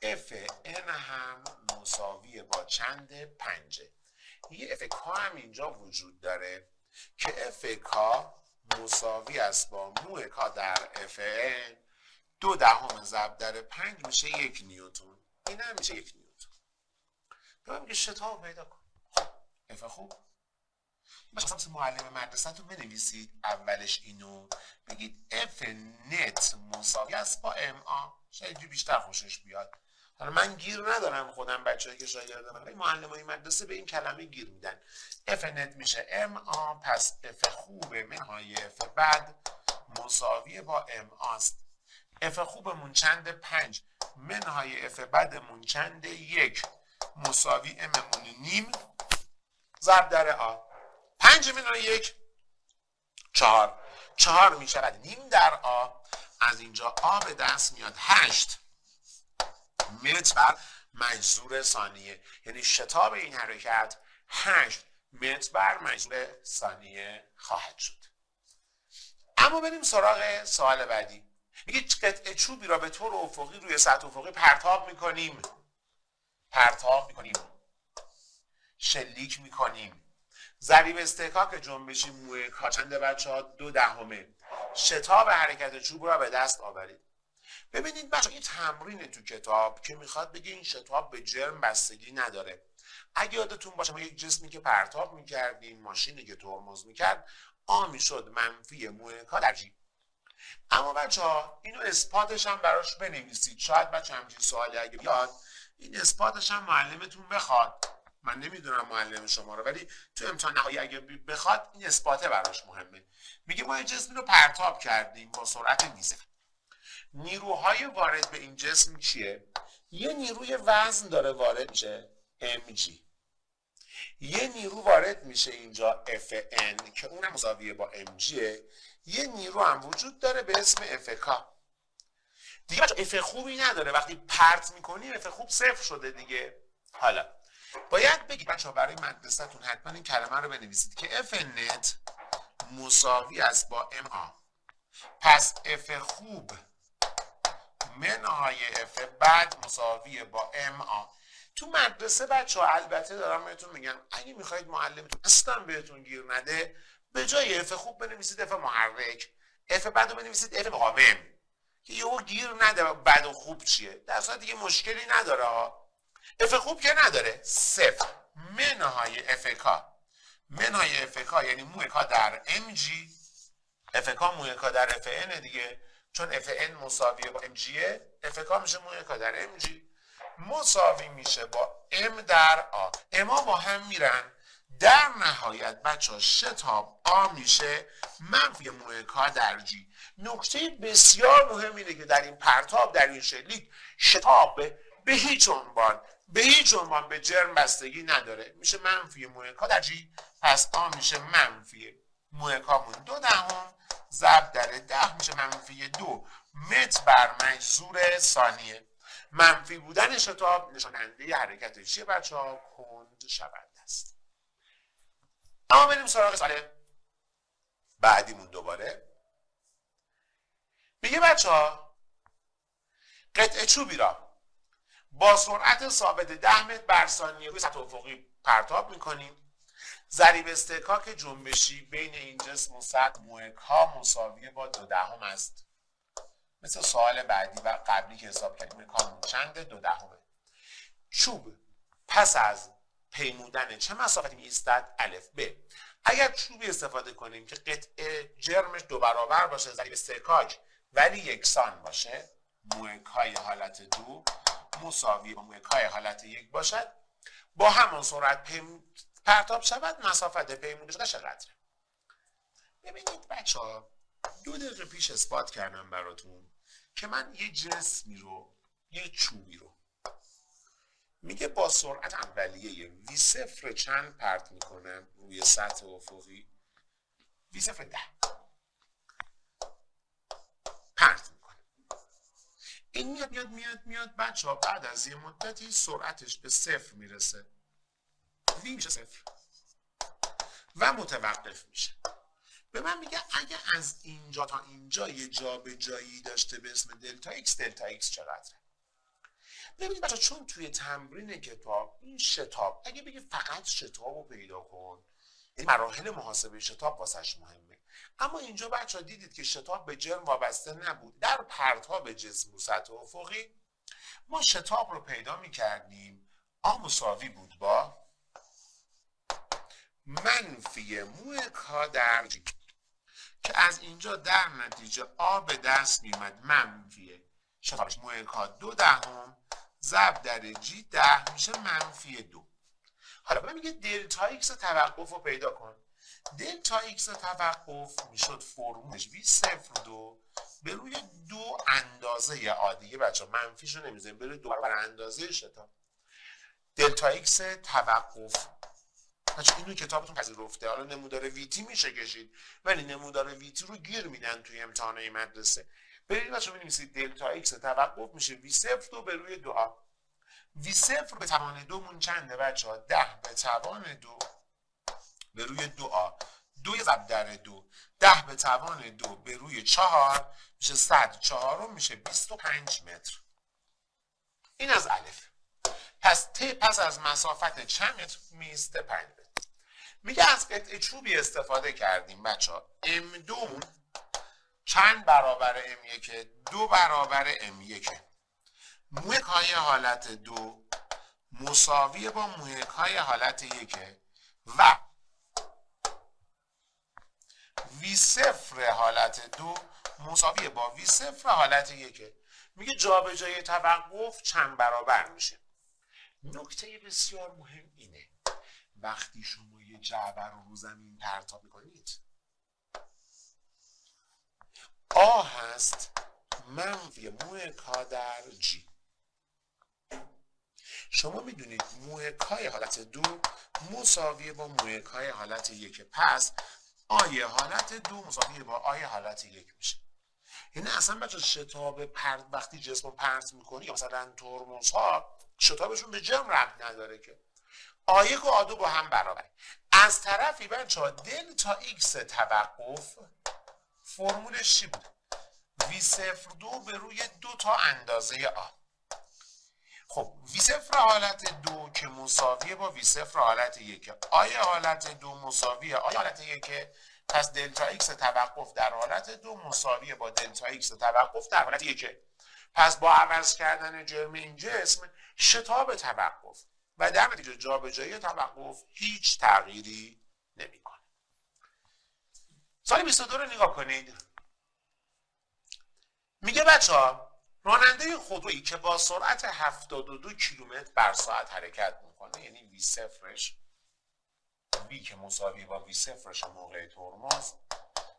Speaker 1: Fn هم مساوی با چند؟ 5. یه Fk هم اینجا وجود داره که Fk مساوی است با مو کا در Fn 2 ضرب در 5 میشه 1 نیوتن. این هم میشه 1 نیوتن. تو میگه شتاب پیدا کن. F خوب مثلا معلم مدرسه‌تون بنویسید اولش اینو بگید F نت مساوی است با MA. شاید بیشتر خوشش بیاد. حالا من گیر ندارم، خودم بچه‌ای که شاگردم، ولی معلمای مدرسه به این کلمه گیر میدن. F نت میشه MA، پس F خوب منهای F بد مساوی با MA است. F خوبمون چند؟ 5 منهای F بدمون چند؟ 1 مساوی M مون نیم ضرب در آ. 5 منهای 1 4. 4 میشود نیم در آ. از اینجا آ به دست میاد 8 متر بر مجذور ثانیه. یعنی شتاب این حرکت 8 متر بر مجذور ثانیه خواهد شد. اما بریم سراغ سوال بعدی. میگه قطعه چوبی را به طور افقی روی سطح افقی پرتاب میکنیم. شلیک میکنیم. ضریب استحکاک جنبشی موی کا چنده بچه‌ها؟ 2/10. شتاب حرکت چوب را به دست آورید. ببینید بچه‌ها این تمرین تو کتاب که میخواد بگه این شتاب به جرم بستگی نداره. اگه یادتون باشه ما یک جسمی که پرتاب میکردیم، ماشینی که ترمز میکرد، آ میشد منفی موی کا در جی. اما بچه‌ها اینو اثباتش هم براش بنویسید. شاید بچه همچین سوالی اگه بیاد این اثباتش هم معلمتون بخواد. من نمیدونم معلم شما رو، ولی تو امتحان نهایی اگه بخواد این اثباته براش مهمه. میگه ما این جسمی رو پرتاب کردیم با سرعت v0. نیروهای وارد به این جسم چیه؟ یه نیروی وزن داره وارد میشه mg، یه نیرو وارد میشه اینجا Fn که اونم مساویه با mg، یه نیرو هم وجود داره به اسم Fk. دیگه بچه F خوبی نداره، وقتی پرت میکنی F خوب صفر شده دیگه. حالا باید بگید بچه ها برای مدرسه‌تون حتما این کلمه رو بنویسید که F نت مساوی است با MA، پس F خوب منهای F بد مساوی با MA. تو مدرسه بچه ها البته دارم بهتون میگم اگه میخواید معلمتون اصلا بهتون گیر نده، به جای F خوب بنویسید F محرک، F بد رو بنویسید F مقاوم که یهو گیر نده بد و خوب چیه. در صورت دیگه مشکلی نداره ها. F خوب که نداره، صفر منهای Fk. منهای Fk یعنی مو کا در mg، Fk مو کا در Fn دیگه، چون Fn مساویه با mg، Fk میشه مو کا در mg مساوی میشه با m در آ. اما با هم میرن، در نهایت بچه شتاب آ میشه منفی مو کا در جی. نکته بسیار مهم اینه که در این پرتاب، در این شلیک، شتاب به هیچ عنوان به جرم بستگی نداره، میشه منفی مو کا در جی. پس آ میشه منفی مو کامون 2/10 ضرب در 10 میشه منفی 2 متر بر مجذور ثانیه. منفی بودن شتاب نشاننده حرکت چیه بچه ها؟ کند شونده است. اما بریم سراغ سوال بعدیمون. دوباره میگه بچه ها قطعه چوبی را با سرعت ثابت 10 متر بر ثانیه روی سطح افقی پرتاب میکنیم. ضریب استحکاک جنبشی بین این جسم و سطح مو کا مساویه با 2/10 است. مثل سوال بعدی و قبلی که حساب کردیم مو کا چنده؟ 2/10. چوب پس از پیمودن چه مسافتی ایستد؟ الف. ب اگر چوبی استفاده کنیم که قطعه جرمش 2 برابر باشه، ضریب استحکاک ولی یکسان باشه، مو کای حالت 2 مساوی با موی کای حالت یک باشد با همان سرعت پرتاب شود مسافت پیموده شده چقدره؟ ببینید بچه ها 2 دقیقه پیش اثبات کردم براتون که من یه جسمی رو یه چوبی رو میگه با سرعت اولیه v0 چند پرت میکنم روی سطح افقی v0 10 پرت میکنم. این میاد بچه ها بعد از یه مدتی سرعتش به 0 میرسه v میشه 0 و متوقف میشه. به من میگه اگه از اینجا تا اینجا یه جابجایی داشته به اسم دلتا x چقدره؟ ببینید بچه چون توی تمرین کتاب این شتاب اگه بگه فقط شتاب رو پیدا کن این مراحل محاسبه شتاب واسش مهمه، اما اینجا بچه دیدید که شتاب به جرم وابسته نبود. در پرتاب جسم رو سطح افقی ما شتاب رو پیدا میکردیم آ مساوی بود با منفی مو کا در جی که از اینجا در نتیجه آ به دست میمد منفی شتابش مو کا 2/10 ضرب در جی 10 میشه منفی 2. حالا به من میگه دلتا ایکس توقف رو پیدا کن. دلتا ایکس توقف میشد فرمولش v02 به روی 2 اندازه آ دیگه بچه منفیشو نمیذاریم بره 2 برابر اندازه شتاب. دلتا ایکس توقف بچه اینو کتابتون پذیرفته. حالا نمودار ویتی میشه کشید ولی نمودار ویتی رو گیر میدن توی امتحانای مدرسه. برید بچه بنویسید دلتا ایکس توقف میشه v02 به روی 2a. v0 به توان 2 مون چنده بچه ها؟ 10 به توان 2 به روی 2a 2 ضرب در 2 10 به توان 2 به روی 4 میشه 104 میشه 25 متر. این از الف. پس از مسافت چند متر میسته 5 متر. میگه از قطعه چوبی استفاده کردیم بچه ها m2 چند برابر m1 2 برابر m1 موی کای حالت 2 مساوی با موی کای حالت 1 و v0 حالت 2 مساوی با v0 حالت 1. میگه جابجایی توقف چند برابر میشه. نکته بسیار مهم اینه وقتی شما یه جعبه رو زمین پرتاب میکنید آ هست منفی موی کا در جی. شما میدونید موی کای حالت 2 مساوی با موی کای حالت 1 پس آی حالت 2 مساوی با آی حالت 1 میشه. یعنی اصلا بچه شتاب پرت وقتی جسم رو پرت میکنی یا مثلا ترمز ها شتابشون به جرم ربط نداره که آ1 و آ2 با هم برابره. از طرفی بچه ها دلتا ایکس توقف فرمولش چی بود؟ v02 به روی 2 تا اندازه آ. خب v0 حالت 2 که مساویه با v0 حالت 1 آی حالت 2 مساویه آی حالت 1 پس دلتا ایکس توقف در حالت 2 مساویه با دلتا ایکس توقف در حالت 1. پس با عوض کردن جرم این جسم شتاب توقف و در نتیجه جابجایی توقف هیچ تغییری نمیکنه. سال 22 رو نگاه کنید. میگه بچه‌ها راننده خودرویی که با سرعت 72 کیلومتر بر ساعت حرکت میکنه یعنی v0ش v که مساوی با v0ش موقع ترمز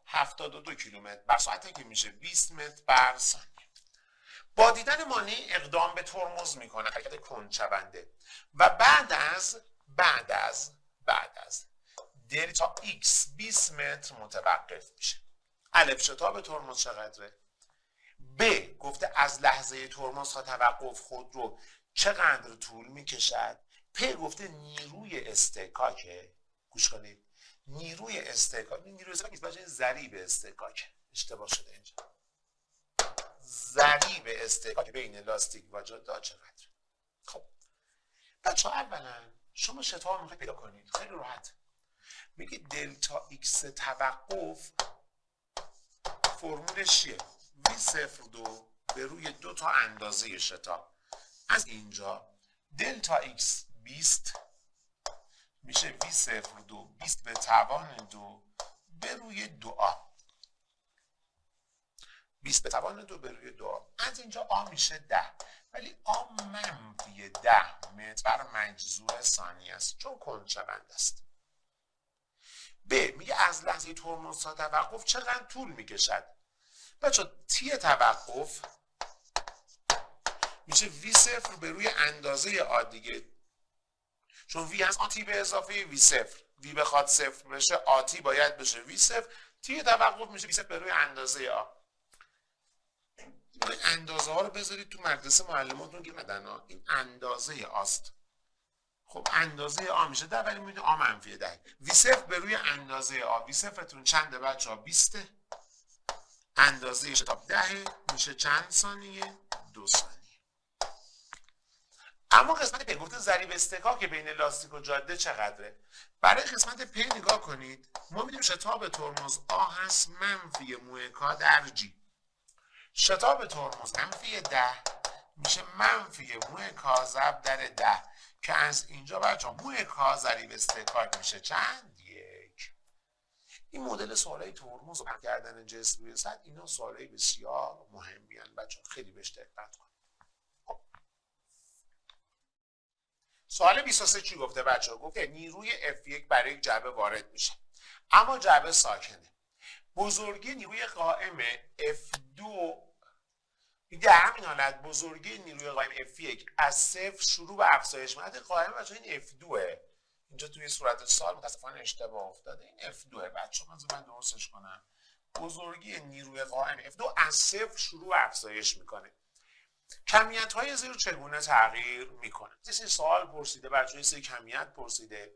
Speaker 1: 72 کیلومتر بر ساعته که میشه 20 متر بر ثانیه. با دیدن مانع اقدام به ترمز میکنه حرکت کندشونده و بعد از دلتا ایکس 20 متر متوقف میشه. الف شتاب ترمز چقدره؟ ب گفته از لحظه ترمز تا توقف خودرو چقدر طول میکشد. پ گفته نیروی استحکاکه. گوش کنید نیروی استحکاک نیست بچه ضریب استحکاک اشتباه شده اینجا. ضریب استحکاک بین لاستیک و جاده چقدر؟ خب بچه اولا شما شتاب میخواید پیدا کنید خیلی راحت میگه دلتا ایکس توقف فرمولش چیه؟ v02 به روی 2 تا اندازه شتاب. از اینجا دلتا ایکس 20 میشه v02 20 به توان 2 به روی 2a 20 به توان 2 به روی 2a. از اینجا a میشه 10. ولی آ منفی 10 متر بر مجذور ثانیه است چون کندشوند است. ب میگه از لحظه ترمز تا توقف چقدر طول میکشد. بچه تی توقف میشه وی صفر به روی اندازه آ دیگه، چون وی هست آتی به اضافه وی صفر، وی بخواد صفر بشه آتی باید بشه وی صفر، تی توقف میشه وی صفر به روی اندازه آ. این اندازه ها رو بذارید تو مدرسه معلماتون که ندن، این اندازه آست. خب اندازه آ میشه 10 ولی میده آ منفی 10. وی صفر به روی اندازه آ، وی صفرتون چنده بچه ها؟ 20. اندازه شتاب 10 میشه چند ثانیه؟ 2 ثانیه. اما قسمت پ گفته ضریب استکاک بین لاستیک و جاده چقدره؟ برای قسمت پ نگاه کنید. ما میدونیم شتاب ترمز آ هست منفی مو کا در جی. شتاب ترمز منفی 10 میشه منفی مو کا ضرب در 10 که از اینجا بچه مو کا ضریب استکاک میشه چند؟ 1. این مدل سوالای ترمز و حل کردن جسم روی سطح اینا سوالای بسیار مهمی ان بچه، خیلی بهش دقت کنید. سوال 23 چی گفته بچه ها؟ گفته نیروی F1 برای یک جعبه وارد میشه اما جعبه ساکنه. بزرگی نیروی قائم F2 در همین حالت بزرگی نیروی قائم F1 از 0 شروع به افزایش میشه. قائم بچه این F2 اینجا توی صورت سال متاسفانه اشتباه افتاده، این F2 بچه ها، من درستش کنم. بزرگی نیروی قائم F2 از 0 شروع به افزایش میکنه. کمیت های زیر چگونه تغییر میکنه؟ این سوال پرسیده بچه‌ها، سه کمیت پرسیده.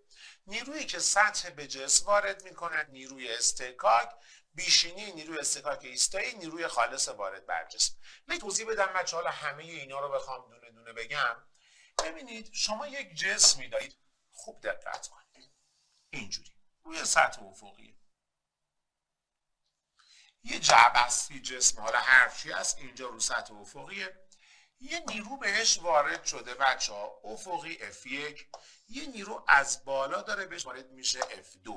Speaker 1: نیرویی که سطح به جسم وارد میکنه، نیروی استکاک، بیشینی نیروی استکاک ایستایی، نیروی خالص وارد بر جسم. من توضیح بدم بچه‌ها، حالا همه اینا رو بخوام دونه دونه بگم. ببینید شما یک جسمی دارید، خوب دقت کنید. اینجوری روی سطح افقی یه جعبه است، یه جسم حالا هر چی است، اینجا رو سطح افقیه. یه نیرو بهش وارد شده بچه ها، افقی F1. یه نیرو از بالا داره بهش وارد میشه F2.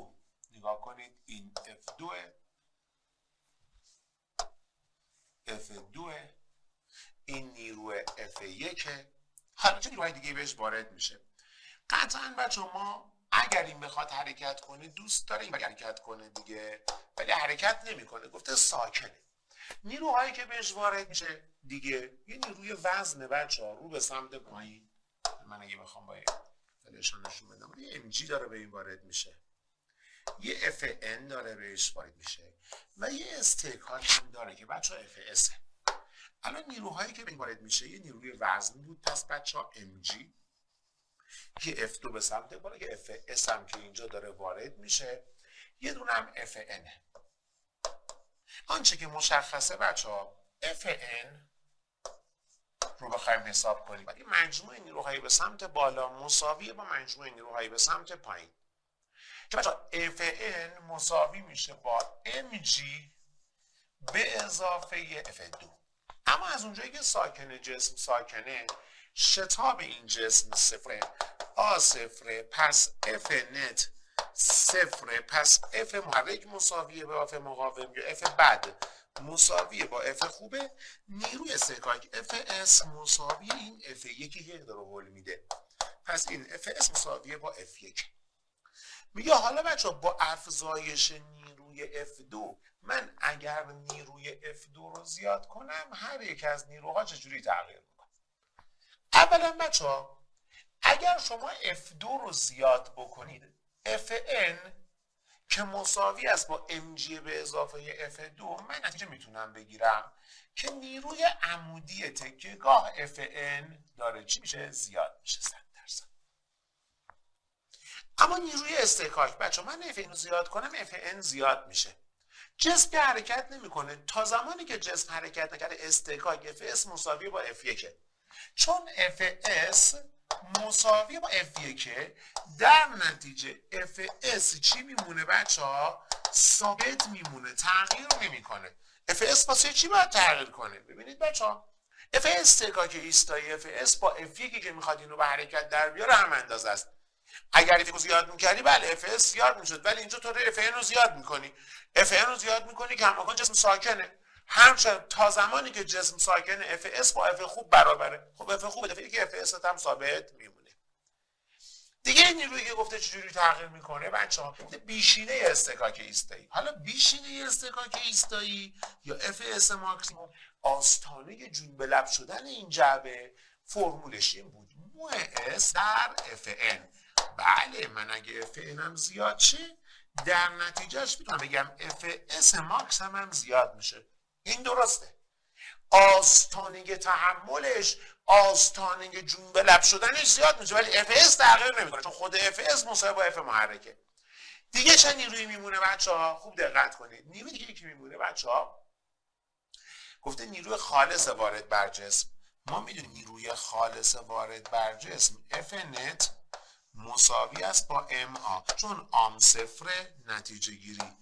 Speaker 1: نگاه کنید این F2 این نیرو F1. حالا چه نیروهای دیگه بهش وارد میشه؟ قطعا بچه ما اگر این بخواد حرکت کنه دوست داره این حرکت کنه دیگه، ولی حرکت نمیکنه، گفته ساکنه. نیروهایی که بهش وارد میشه دیگه یه نیروی وزنه بچه ها، رو به سمت پایین. من اگه بخوام با فلشان نشون بدم، یه MG داره به این وارد میشه، یه FN داره بهش وارد میشه و یه استکاک هم داره که بچه ها FS. الان نیروهایی که به این وارد میشه یه نیروی وزن بود، پس بچه ها MG، یه F2 به سمت بالا، یه FS هم که اینجا داره وارد میشه، یه دونه هم FN. آنچه که مشخصه بچه ها FN رو بخوایم حساب کنیم، ولی مجموع نیروهایی به سمت بالا مساویه با مجموع نیروهایی به سمت پایین، که بچه ها FN مساوی میشه با MG به اضافه F2. اما از اونجایی که ساکنه، جسم ساکنه، شتاب این جسم صفره، آ صفره، پس F نت صفره، پس F محرک مساویه با F مقاوم یا F بد مساویه با F خوبه. نیروی استکاک FS مساویه این F1 که داره هول میده، پس این FS مساویه با F1. میگه حالا بچه با افزایش نیروی F2 من اگر نیروی F2 رو زیاد کنم هر یک از نیروها چجوری تغییر میکنه؟ اولا بچه ها اگر شما F2 رو زیاد بکنید، Fn که مساوی است با mg به اضافه F2، من نتیجه میتونم بگیرم که نیروی عمودی تکیهگاه Fn داره چی میشه؟ زیاد میشه 100%. اما نیروی استکاک بچه من Fn رو زیاد کنم Fn زیاد میشه. جسم که حرکت نمیکنه، تا زمانی که جسم حرکت نکرده استکاک Fs مساوی با F1، چون Fs مساوی با F1 در نتیجه Fs چی میمونه بچه ها؟ ثابت میمونه، تغییر نمیکنه. Fs واسه چی باید تغییر کنه؟ ببینید بچه ها F استکاک ایستایی Fs با F1 که میخواد اینو به حرکت در بیاره هم اندازه است. اگر F رو زیاد میکردی بله Fs زیاد میشد، ولی اینجا تو Fn رو زیاد میکنی، Fn رو زیاد میکنی که همکان جسم ساکنه، هرچند تا زمانی که جسم ساکن اف اس با اف خوب برابره. خب اف خوب دفعه که اف اس هم ثابت میمونه. دیگه این نیرویی که گفته چجوری تغییر میکنه بچه‌ها، بیشینه اصطکاک ایستایی. حالا بیشینه اصطکاک ایستایی یا اف اس ماکسیموم آستانه جون به لب شدن این جعبه فرمولش این بود: مو اس در اف ان. بله، من اگه اف ان هم زیاد شه در نتیجهش میتونم بگم اف اس ماکس هم زیاد میشه. این درسته. آستانه تحملش، آستانه جون به لب شدنش زیاد میشه، ولی اف اس تغییر نمیکنه چون خود اف اس مساوی با اف محرکه. دیگه چه نیرویی میمونه بچه‌ها؟ خوب دقت کنید. نیروی دیگه که میمونه بچه‌ها گفته نیروی خالص وارد بر جسم. ما میدونیم نیروی خالص وارد بر جسم اف نت مساوی است با ام آ، چون آم صفر نتیجه گیری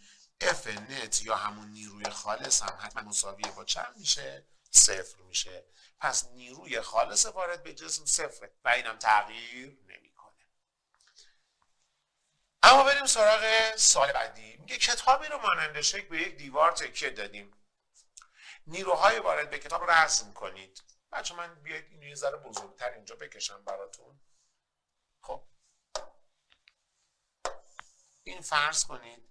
Speaker 1: اف نت یا همون نیروی خالص هم حتما مساوی با چند میشه؟ صفر میشه. پس نیروی خالص وارد به جسم صفره و اینم تغییر نمیکنه. اما بریم سراغ سوال بعدی. میگه کتابی رو مانند شکل به یک دیوار تکیه دادیم، نیروهای وارد به کتاب رسم کنید. بچه من بیاید اینو یه ذره بزرگتر اینجا بکشم براتون. خب این فرض کنید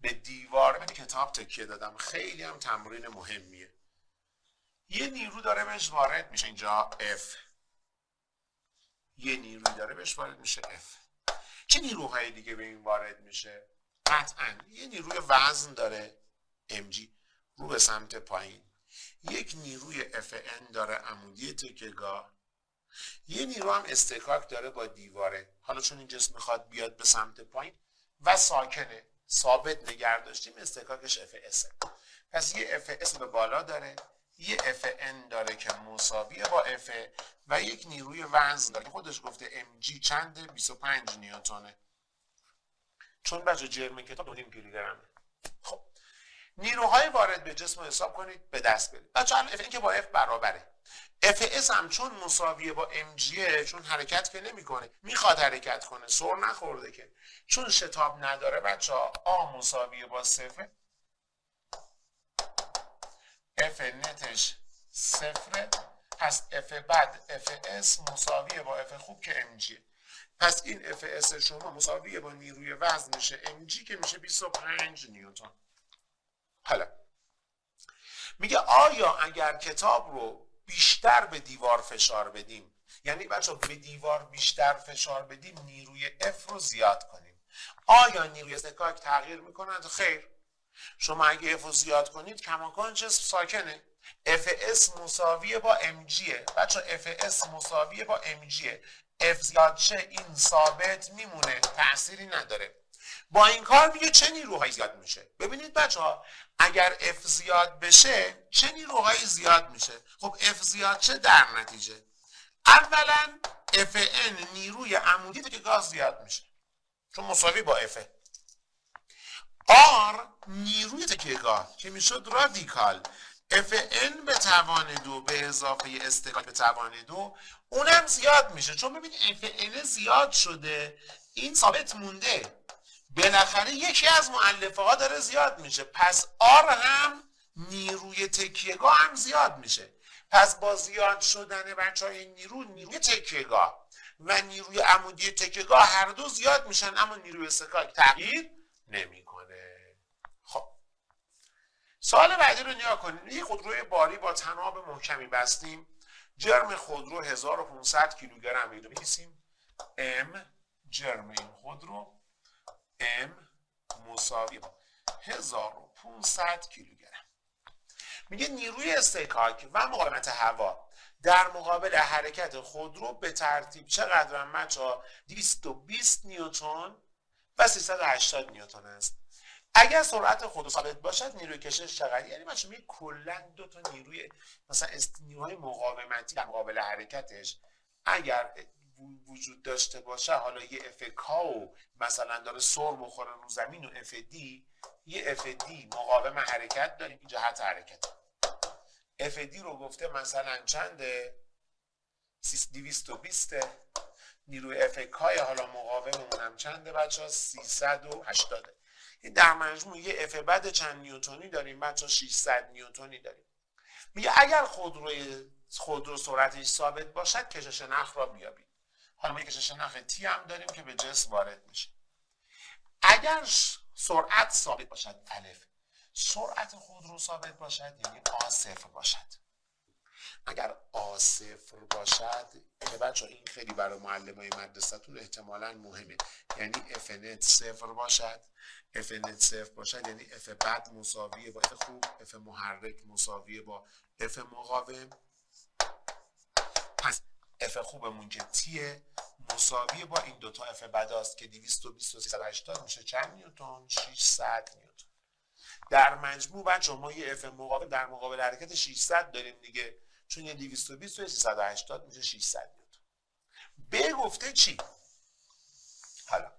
Speaker 1: به دیوار من کتاب تکیه دادم. خیلی هم تمرین مهمیه. یه نیرو داره بهش وارد میشه اینجا F، یه نیروی داره بهش وارد میشه F. چه نیروهای دیگه به این وارد میشه؟ قطعا یه نیروی وزن داره mg رو به سمت پایین، یک نیروی Fn داره عمودی تکیهگاه، یه نیرو هم اصطکاک داره با دیواره. حالا چون این جسم میخواد بیاد به سمت پایین و ساکنه، ثابت نگه داشتیم، اصطکاکش Fs. پس یه Fs به بالا داره، یه Fn داره که مساویه با F و یک نیروی وزن داره. خودش گفته mg چنده؟ 25 نیوتونه، چون بچه جرم کتاب 2.5 کیلوگرمه. خب نیروهای وارد به جسم رو حساب کنید، به دست برید. بچه الان Fn که با F برابره، Fs هم چون مساویه با mgه، چون حرکت که نمیکنه، میخواد حرکت کنه، سر نخورده که، چون شتاب نداره بچه ها A مساویه با صفر، F نتش صفره، پس F بعد Fs مساویه با F خوب که mgه. پس این Fs شما مساویه با نیروی وزن میشه mg که میشه 25 نیوتن. حالا میگه آیا اگر کتاب رو بیشتر به دیوار فشار بدیم، یعنی بچه به دیوار بیشتر فشار بدیم نیروی F رو زیاد کنیم، آیا نیروی اصطکاک تغییر میکنند؟ خیر. شما اگه F رو زیاد کنید کماکان جسم ساکنه، Fs مساویه با mgه. بچه Fs مساویه با mgه، F زیاد شه این ثابت میمونه، تأثیری نداره. با این کار میگه چه نیروهایی زیاد میشه. ببینید بچه ها اگر F زیاد بشه چه نیروهایی زیاد میشه؟ خب F زیاد شه در نتیجه اولا Fn نیروی عمودی تکیهگاه زیاد میشه چون مساوی با F. R نیروی تکیهگاه که میشد رادیکال Fn به توان 2 به اضافه اصطکاک به توان 2 اونم زیاد میشه، چون ببینید Fn زیاد شده این ثابت مونده، بالاخره یکی از مؤلفه ها داره زیاد میشه، پس R هم نیروی تکیهگاه هم زیاد میشه. پس با زیاد شدن بچهای نیروی تکیهگاه و نیروی عمودی تکیهگاه هر دو زیاد میشن، اما نیروی اصطکاک تغییر نمیکنه. خب سوال بعدی رو نگاه کنید. یه خودروی باری با طناب محکمی بستیم، جرم خودرو 1500 کیلوگرم رو بنویسیم. M جرم این خودرو M مساوی 1500 کیلوگرم. میگه نیروی اصطکاک و مقاومت هوا در مقابل حرکت خودرو به ترتیب چقدر بچه‌ها؟ 220 نیوتن و 380 نیوتن است. اگر سرعت خودرو ثابت باشد نیروی کشش چقدر؟ یعنی بچه‌ها میگه کلا دو تا نیروی مثلا نیروهای مقاومتی در مقابل حرکتش اگر وجود داشته باشه، حالا یه FK مثلا داره سر بخوره رو زمین و FD، یه FD مقاوم حرکت داریم این جهت حرکت. FD رو گفته مثلا چنده؟ 220. نیروی FK حالا مقاوممون هم چنده بچه ها؟ 380. در مجموع یه اف بعد چند نیوتنی داریم بچه 600 نیوتنی داریم. میگه اگر خودرو سرعتش ثابت باشد کشش نخ را بیابید. حالا ما کشش نخ تی هم داریم که به جسم وارد میشه. اگر سرعت ثابت باشد الف، سرعت خودرو ثابت باشد یعنی آ صفر باشد. اگر آ صفر باشد که بچه این خیلی برای معلمای مدرسه‌تون احتمالاً مهمه، یعنی اف نت صفر باشد. اف نت صفر باشد یعنی اف بد مساویه با اف خوب، اف محرک مساویه با اف مقاوم. پس اف خوبمون که تیه مساویه با این دوتا اف بد است که 220 و 380 میشه چند نیوتن؟ 600 نیوتن. در مجموع بچه ما یه اف مقابل در مقابل حرکت 600 داریم دیگه، چون یه 220 و 380 میشه 600 نیوتن. ب گفته چی؟ حالا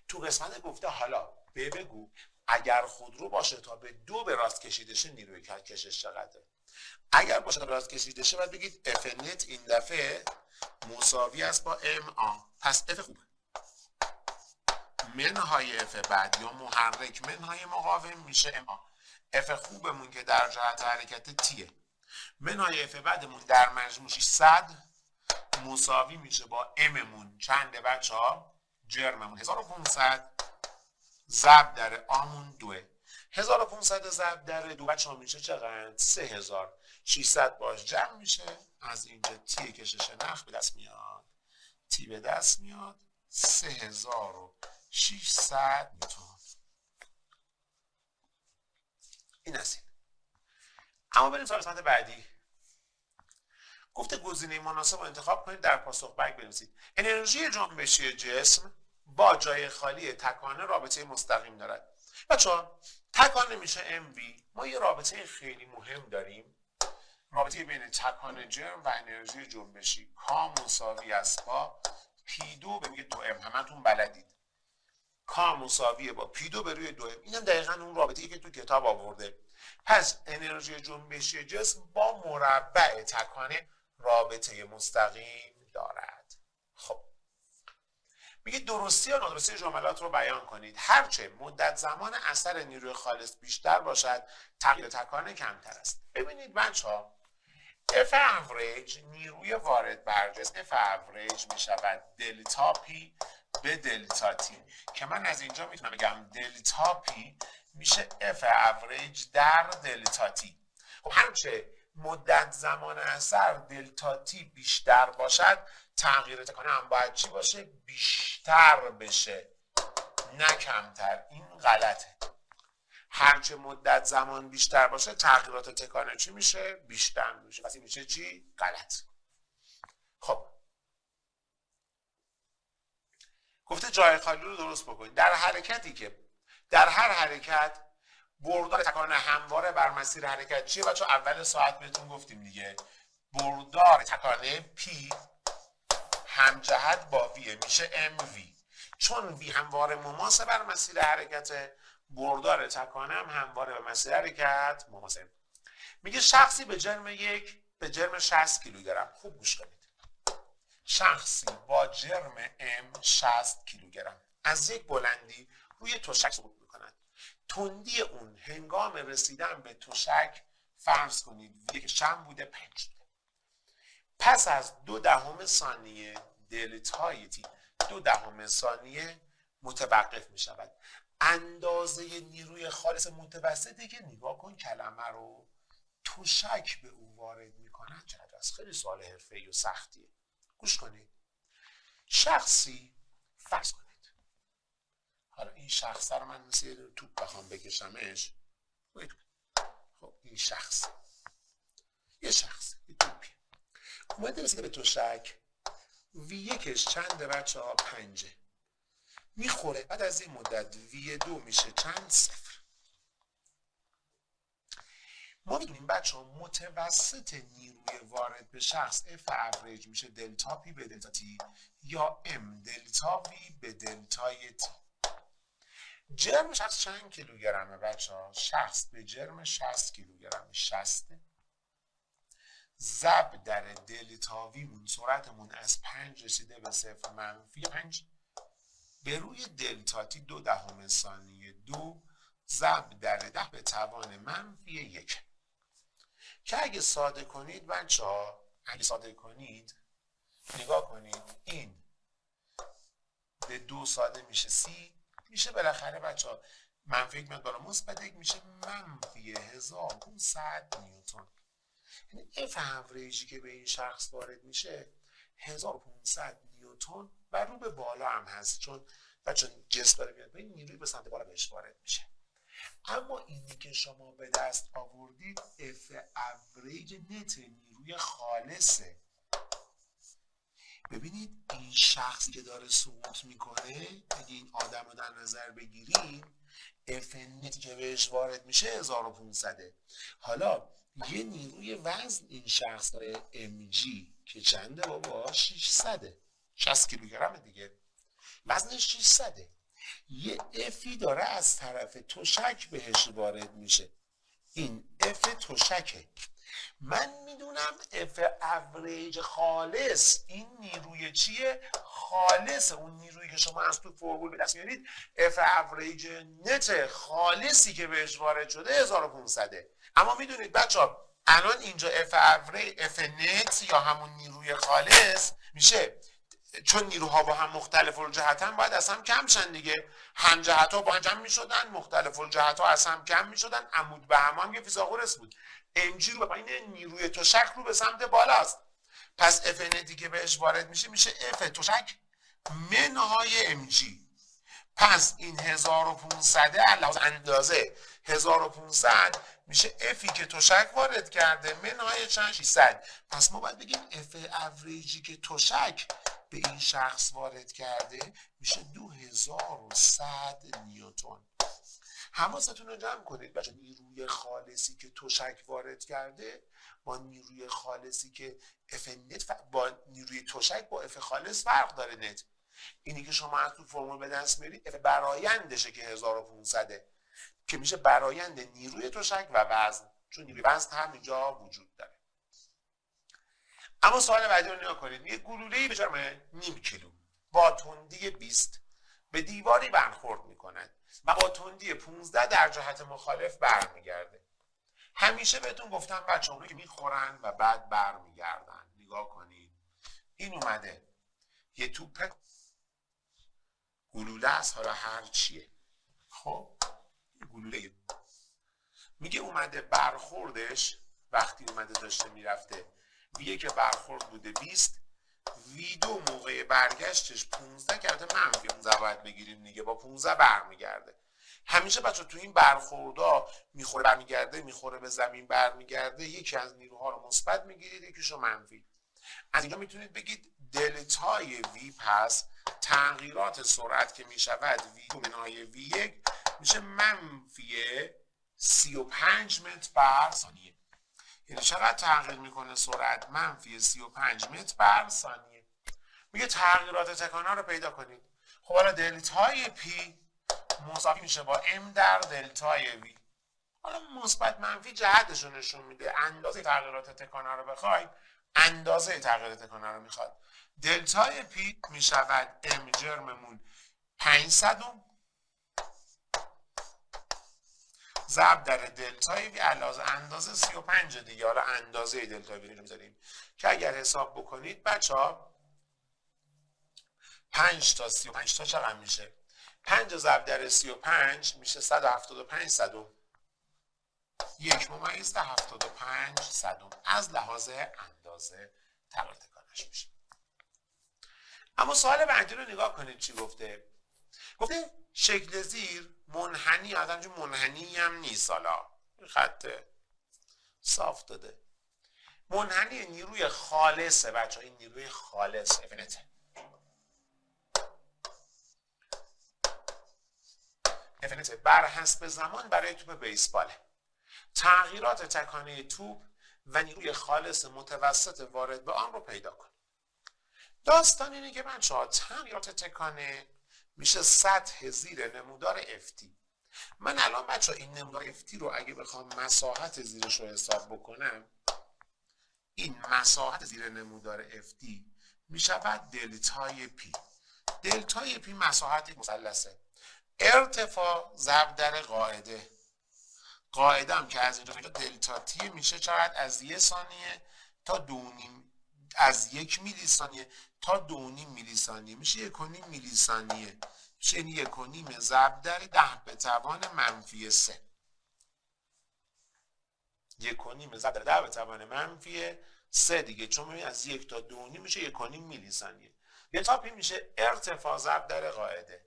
Speaker 1: تو قسمت گفته حالا بگو اگر خودرو باشه تا به 2 به راست کشیده شه نیروی کشش چقدره؟ اگر باشه تا به راست کشیده شه باید بگید اف نت این دفعه مساوی است با ام آ. پس اف خوبه منهای اف بعد یا محرک منهای مقاوم میشه ام آ. اف خوبمون که در جهت حرکت تیه منهای اف بعدمون در مجموع 600 مساوی میشه با اممون چنده بچه ها؟ جرممون 1500 ضرب در آمون 2. 1500 ضرب در 2 بچه ها میشه چقدر؟ 3000. 600 باش جمع میشه، از اینجا تی کشش نخ به دست میاد، تی به دست میاد 3600 نیوتن. این از این. اما بریم سوال قسمت بعدی. گفته گزینه مناسب رو انتخاب کنید، در پاسخ بک بنویسید. انرژی جنبشی جسم با جای خالی تکانه رابطه مستقیم دارد. بچه‌ها تکانه میشه ام وی. ما یه رابطه خیلی مهم داریم، رابطه بین تکانه جرم و انرژی جنبشی. کا مساوی است با پی 2 به روی 2 ام. همتون بلدید کا مساویه با پی 2 به روی 2 ام. اینم دقیقاً اون رابطه‌ای که تو کتاب آورده. پس انرژی جنبشی جسم با مربع تکانه رابطه مستقیم دارد. خب میگه درستی یا نادرستی جملات رو بیان کنید. هرچه مدت زمان اثر نیروی خالص بیشتر باشد تغییر تکانه کمتر است. ببینید بچه‌ها F average نیروی وارد بر جسم F average می شود دلتا پی به دلتا تی که من از اینجا میتونم بگم دلتا پی میشه F average در دلتا تی. خب هرچه مدت زمان اثر دلتا تی بیشتر باشد تغییر تکانه هم باید چی باشه؟ بیشتر بشه نه کمتر. این غلطه. هرچه مدت زمان بیشتر باشه تغییرات تکانه چی میشه؟ بیشتر میشه. پس این میشه چی؟ غلط. خب گفته جای خالی رو درست بکنید. در حرکتی که در هر حرکت بردار تکانه همواره بر مسیر حرکت چیه؟ بچه اول ساعت بهتون گفتیم دیگه، بردار تکانه پی همجهت با وی میشه ام وی. چون وی همواره مماس بر مسیر حرکت، بردار تکانه هم همواره به مسیر حرکت مماسه. میگه شخصی به جرم 60 کیلوگرم. خوب گوش کنید. شخصی با جرم ام 60 کیلوگرم از یک بلندی روی تشک سقوط میکند. تندی اون هنگام رسیدن به تشک فرض کنید یک چند بوده؟ 5 بوده. پس از 0.2 ثانیه دلتای تی 0.2 ثانیه متوقف می شود. اندازه نیروی خالص متوسطی که نگاه کن کلمه رو تشک به او وارد می کند چقدر است. خیلی سوال حرفه‌ای و سختیه. گوش کنید. شخصی فرض کنید، حالا این شخص رو من مثل توپ بخوام بکشمش، خب این شخص یه شخص یه توپی اومده رسیده به تشک، وی یکش چنده بچه ها؟ 5 میخوره. بعد از این مدت وی 2 میشه چند؟ 0. ما میدونیم بچه ها متوسط نیروی وارد به شخص F average میشه دلتا پی به دلتا تی یا M دلتا وی به دلتای تی. جرم شخص چند کیلوگرمه بچه ها؟ شخص به جرم 60 کیلوگرمه. 60 ضرب در دلتا ویمون سرعتمون از 5 رسیده به 0 منفی 5 به روی دلتا تی 0.2 ثانیه 2 ضرب در 10 به توان منفی 1 که اگه ساده کنید بچه ها، اگه ساده کنید نگاه کنید این به 2 ساده میشه 30 میشه بالاخره بچه ها منفی 1 میاد بالا مثبت 1 میشه منفی 1500 نیوتن. یعنی اف اوریجی که به این شخص وارد میشه 1500 نیوتن و رو به بالا هم هست، چون بچه جسم داره میاد به نیروی به سمت بالا بهش وارد میشه. اما اینی که شما به دست آوردید اف اوریج نت نیروی خالصه. ببینید این شخصی که داره سقوط میکنه، اگه این آدم رو در نظر بگیریم اف نتی که بهش وارد میشه 1500. حالا یه نیروی وزن این شخص داره ام جی که چنده بابا؟ 600 60 کیلوگرم دیگه، وزنش 600. یه افی داره از طرف تشک بهش وارد میشه، این اف تشکه. من میدونم اف اوریج خالص، این نیروی چیه؟ خالص. اون نیرویی که شما از تو فرمول به دست میارید اف اوریج نت خالصی که بهش وارد شده 1500. اما میدونید بچه‌ها الان اینجا اف نت یا همون نیروی خالص میشه، چون نیروها با هم مختلف الجهتن باید از هم کم شن دیگه. هم جهت‌ها با هم جمع می‌شدن، مختلف الجهت‌ها از هم کم می‌شدن، عمود به هم که فیثاغورس بود. ام جی رو به پایین، نیروی تشک رو به سمت بالاست. پس اف نتی که بهش وارد میشه اف تشک منهای ام جی. پس این 1500 علاوه اندازه 1500 میشه افی که تشک وارد کرده منهای چند 600. پس ما باید بگیم اف اوریجی که تشک به این شخص وارد کرده میشه 2100 نیوتن. حواستون رو جمع کنید بچه، نیروی خالصی که تشک وارد کرده با نیروی خالصی که اف نت با نیروی تشک با اف خالص فرق داره نت. اینی که شما از تو فرمول به دست میارید اف برایندشه که 1500 که میشه برایند نیروی تشک و وزن، چون نیروی وزن هم اینجا وجود داره. اما سوال بعدی رو نگاه کنید. یه گلوله‌ای به جرم نیم کیلو با تندی 20 به دیواری برخورد میکند و با تندی 15 در جهت مخالف برمیگرده. همیشه بهتون گفتم بچه اونایی که میخورن و بعد برمیگردن. نگاه کنید این اومده یه توپ گلوله است، حالا هر چیه، خب گلوله میگه اومده برخوردش وقتی اومده داشته میرفته میگه که برخورد بوده 20، ویدو موقع برگشتش 15 کرده منفی 15 باید بگیریم دیگه، با 15 برمیگرده. همیشه بچه تو این برخوردا میخوره برمیگرده، میخوره به زمین برمیگرده، یکی از نیروها رو مثبت میگیرید یکیشو منفی. از اینجا میتونید بگید دلتای وی پس تغییرات سرعت که میشود وی2 منهای وی1 میشه منفی 35 متر بر ثانیه. یعنی چقدر تغییر میکنه سرعت؟ منفی 35 متر بر ثانیه. میگه تغییرات تکانه رو پیدا کنید. خب حالا دلتای پی مساوی میشه با ام در دلتای وی. حالا مثبت منفی جهتش رو نشون میده. اندازه تغییرات تکانه رو بخواید، اندازه تغییرات تکانه رو میخواد. دلتای پی میشود ام جرممون 500 ضرب در دلتای وی علاوه اندازه 35 دیگه. حالا اندازه دلتای وی رو میذاریم که اگر حساب بکنید بچه‌ها 5 تا 35 تا چقدر میشه؟ 5 ضرب در 35 میشه 175 صدم. 1.75 صدم از لحاظ اندازه تغییر تکانش میشه. اما سوال بعدی رو نگاه کنید چی گفته. گفته شکل زیر منحنی، از همچون منحنی هم نیست، حالا خط صاف داده. منحنی نیروی خالصه بچه ها، این نیروی خالص افنته. افنته بر حسب زمان برای توپ بیسباله. تغییرات تکانه توپ و نیروی خالص متوسط وارد به آن رو پیدا کن. داستان اینه که بچه ها تغییرات تکانه میشه سطح زیر نمودار FT. من الان بچه ها این نمودار FT رو اگه بخوام مساحت زیرش رو حساب بکنم، این مساحت زیر نمودار FT میشود دلتای P. دلتای P مساحت مثلثه. ارتفاع ضرب در قاعده. قاعده هم که از اینجا دلتا تی میشه چقدر؟ از 1 ثانیه تا 2.5، از 1 میلی ثانیه تا 2.5 میلی ثانیه میشه 1.5 میلی ثانیه، میشه 1.5 ضرب در 10 به توان منفی 3. 1.5 ضرب در 10 به توان منفی 3 دیگه، چون ببین از 1 تا 2.5 میشه 1.5 میلی ثانیه. دلتا پی میشه ارتفاع ضرب در قاعده.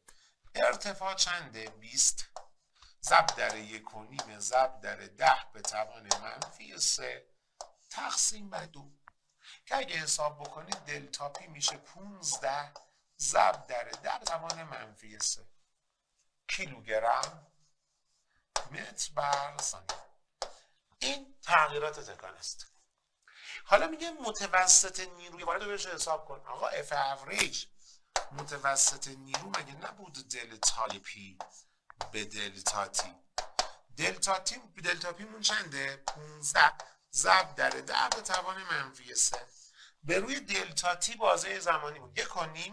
Speaker 1: ارتفاع چنده؟ 20 ضرب در 1.5 ضرب در 10 به توان منفی 3 تقسیم بر 2 که اگه حساب بکنید دلتا پی میشه 15 ضرب در 10 به توان منفی 3 کیلوگرم متر بر ثانیه. این تغییرات تکان است. حالا میگه متوسط نیروی وارد رو بهش حساب کن. آقا اف اوریج متوسط نیرو مگه نبود دلتا پی به دلتا تی؟ دلتا پی مون چنده؟ 15 ضرب در 10 به توان منفی 3 به روی دلتا تی بازه زمانی بود 1.5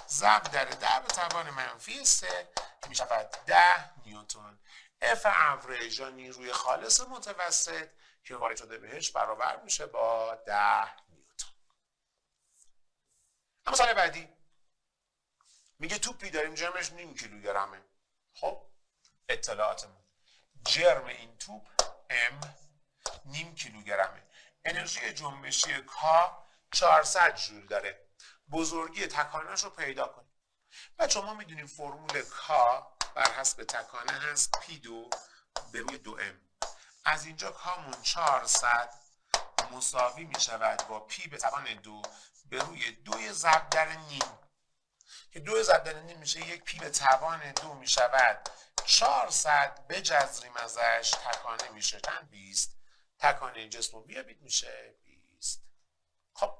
Speaker 1: ضرب در 10 به توان منفی 3 که می شود 10 نیوتن. اف اوریج یا نیروی خالص متوسط که وارد شده بهش برابر میشه با 10 نیوتن. اما سال بعدی میگه توپی داریم جرمش نیم کیلوگرمه. خب اطلاعاتمون جرم این توپ M نیم کیلوگرمه. انرژی جنبشی کا 400 جول داره. بزرگی تکانش رو پیدا کنیم. بچه ما میدونیم فرمول کا بر حسب تکانه هست P2 به روی 2M. از اینجا کامون 400 مساوی میشود با P به توان 2 به روی 2 ضرب در نیم که 2 ضرب در نیم میشه 1 پی به توان 2 میشود 400 بجذریم ازش تکانه میشه چند؟ 20. تکانه جسم رو بیابید میشه 20. خب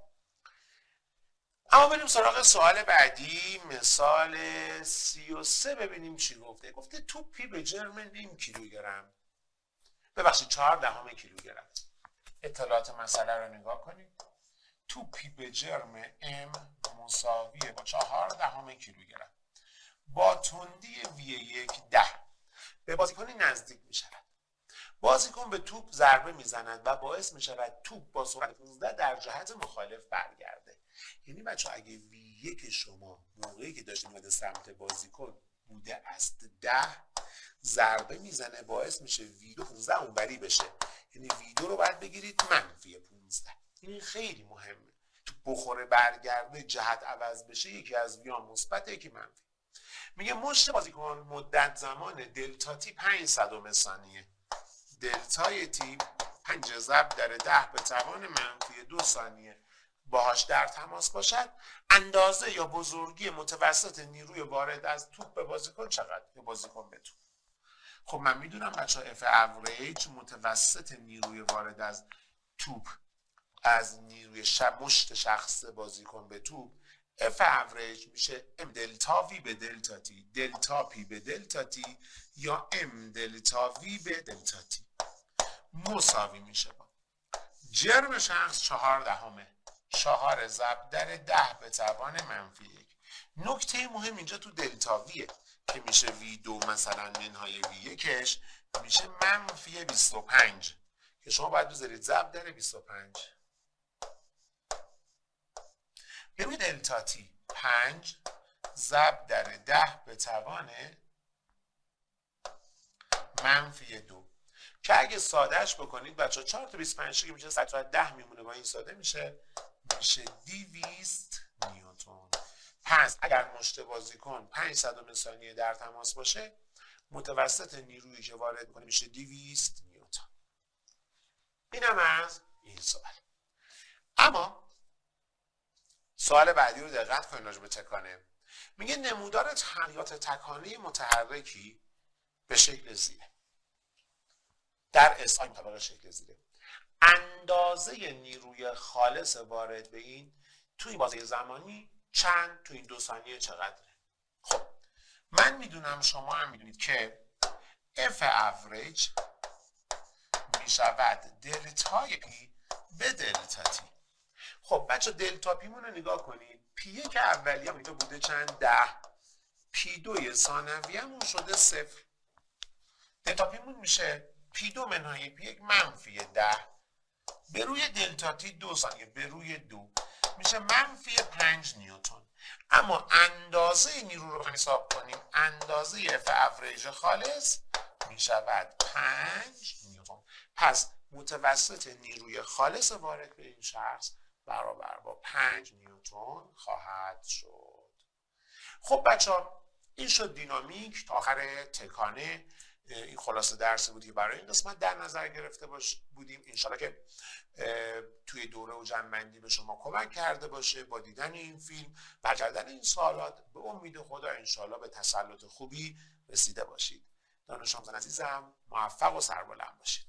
Speaker 1: اما بریم سراغ سوال بعدی. مثال 33 ببینیم چی گفته. گفته توپی به جرم نیم کیلوگرم، ببخشید 4 کیلوگرم. اطلاعات مسئله رو نگاه کنید. توپی به جرم M مساوی با 4 کیلوگرم با تندی V1 10 به بازیکنی نزدیک می شود. بازیکن به توپ ضربه می زند و باعث می شود توپ با سرعت 15 در جهت مخالف برگرده. یعنی بچه اگه V1 شما موقعی که داشته میاد سمت بازیکن بوده است 10 ضربه میزنه باعث میشه V2 15 اونوری بشه، یعنی V2 رو باید بگیرید منفی 15. این خیلی مهمه. تو بخوره برگرده جهت عوض بشه یکی از ویا مثبت یکی منفی. میگه مشت بازیکن مدت زمان دلتا تی 5 ثانیه. دلتای تی 5 ضرب در 10 به توان منفی 2 ثانیه باهاش در تماس باشد. اندازه یا بزرگی متوسط نیروی وارد از توپ به بازیکن چقدر؟ یا بازیکن به توپ. خب من میدونم بچه‌ها اف اوریج متوسط نیروی وارد از توپ از نیروی مشت شخص بازیکن به توپ اف اوریج میشه ام دلتا وی به دلتا تی، دلتا پی به دلتا تی یا ام دلتا وی به دلتا تی مساوی میشه با جرم شخص 4 ضرب در 10 به توان منفی 1. نکته مهم اینجا تو دلتا ویه که میشه V2 مثلا منهای V1ش میشه منفی 25 که شما باید بذارید ضرب در 25. ببینید دلتا تی 5 ضرب در 10 به توان منفی 2 که اگه سادهش بکنید بچه 4 تا 25 که میشه 110 میمونه با این ساده میشه 200 نیوتن. پس اگر مشت بازیکن 5 ثانیه در تماس باشه متوسط نیرویی که وارد کنه میشه 200 نیوتن. اینم از این سوال. اما سوال بعدی رو دقت کنید راجع به تکانه. میگه نمودار تغییرات تکانه متحرکی به شکل زیره. در اسای مطابق شکل زیره. اندازه نیروی خالص وارد به این توی بازه زمانی چند توی این 2 ثانیه چقدره؟ خب من میدونم شما هم میدونید که F average میشود دلتای پی به دلتا تی. خب بچه دلتا پی مون رو نگاه کنید. پی که اولی هم اینجا بوده چند؟ 10. P2 ثانویه‌مون شده 0. دلتا پیمون میشه P2 منهای P1 منفی 10 به روی دلتا تی 2 ثانیه به روی 2 میشه منفی 5 نیوتن. اما اندازه نیرو رو حساب کنیم، اندازه اف اوریج خالص میشود 5 نیوتن. پس متوسط نیروی خالص وارد به این شخص برابر با 5 نیوتن خواهد شد. خب بچه ها این شد دینامیک تا آخر تکانه. این خلاصه درسی بود که برای این قسمت در نظر گرفته بودیم. انشالله که توی دوره و جنبندی به شما کمک کرده باشه با دیدن این فیلم و کردن این سوالات. به امید خدا انشالله به تسلط خوبی رسیده باشید. دانش آموزان عزیزم موفق و سربلند باشید.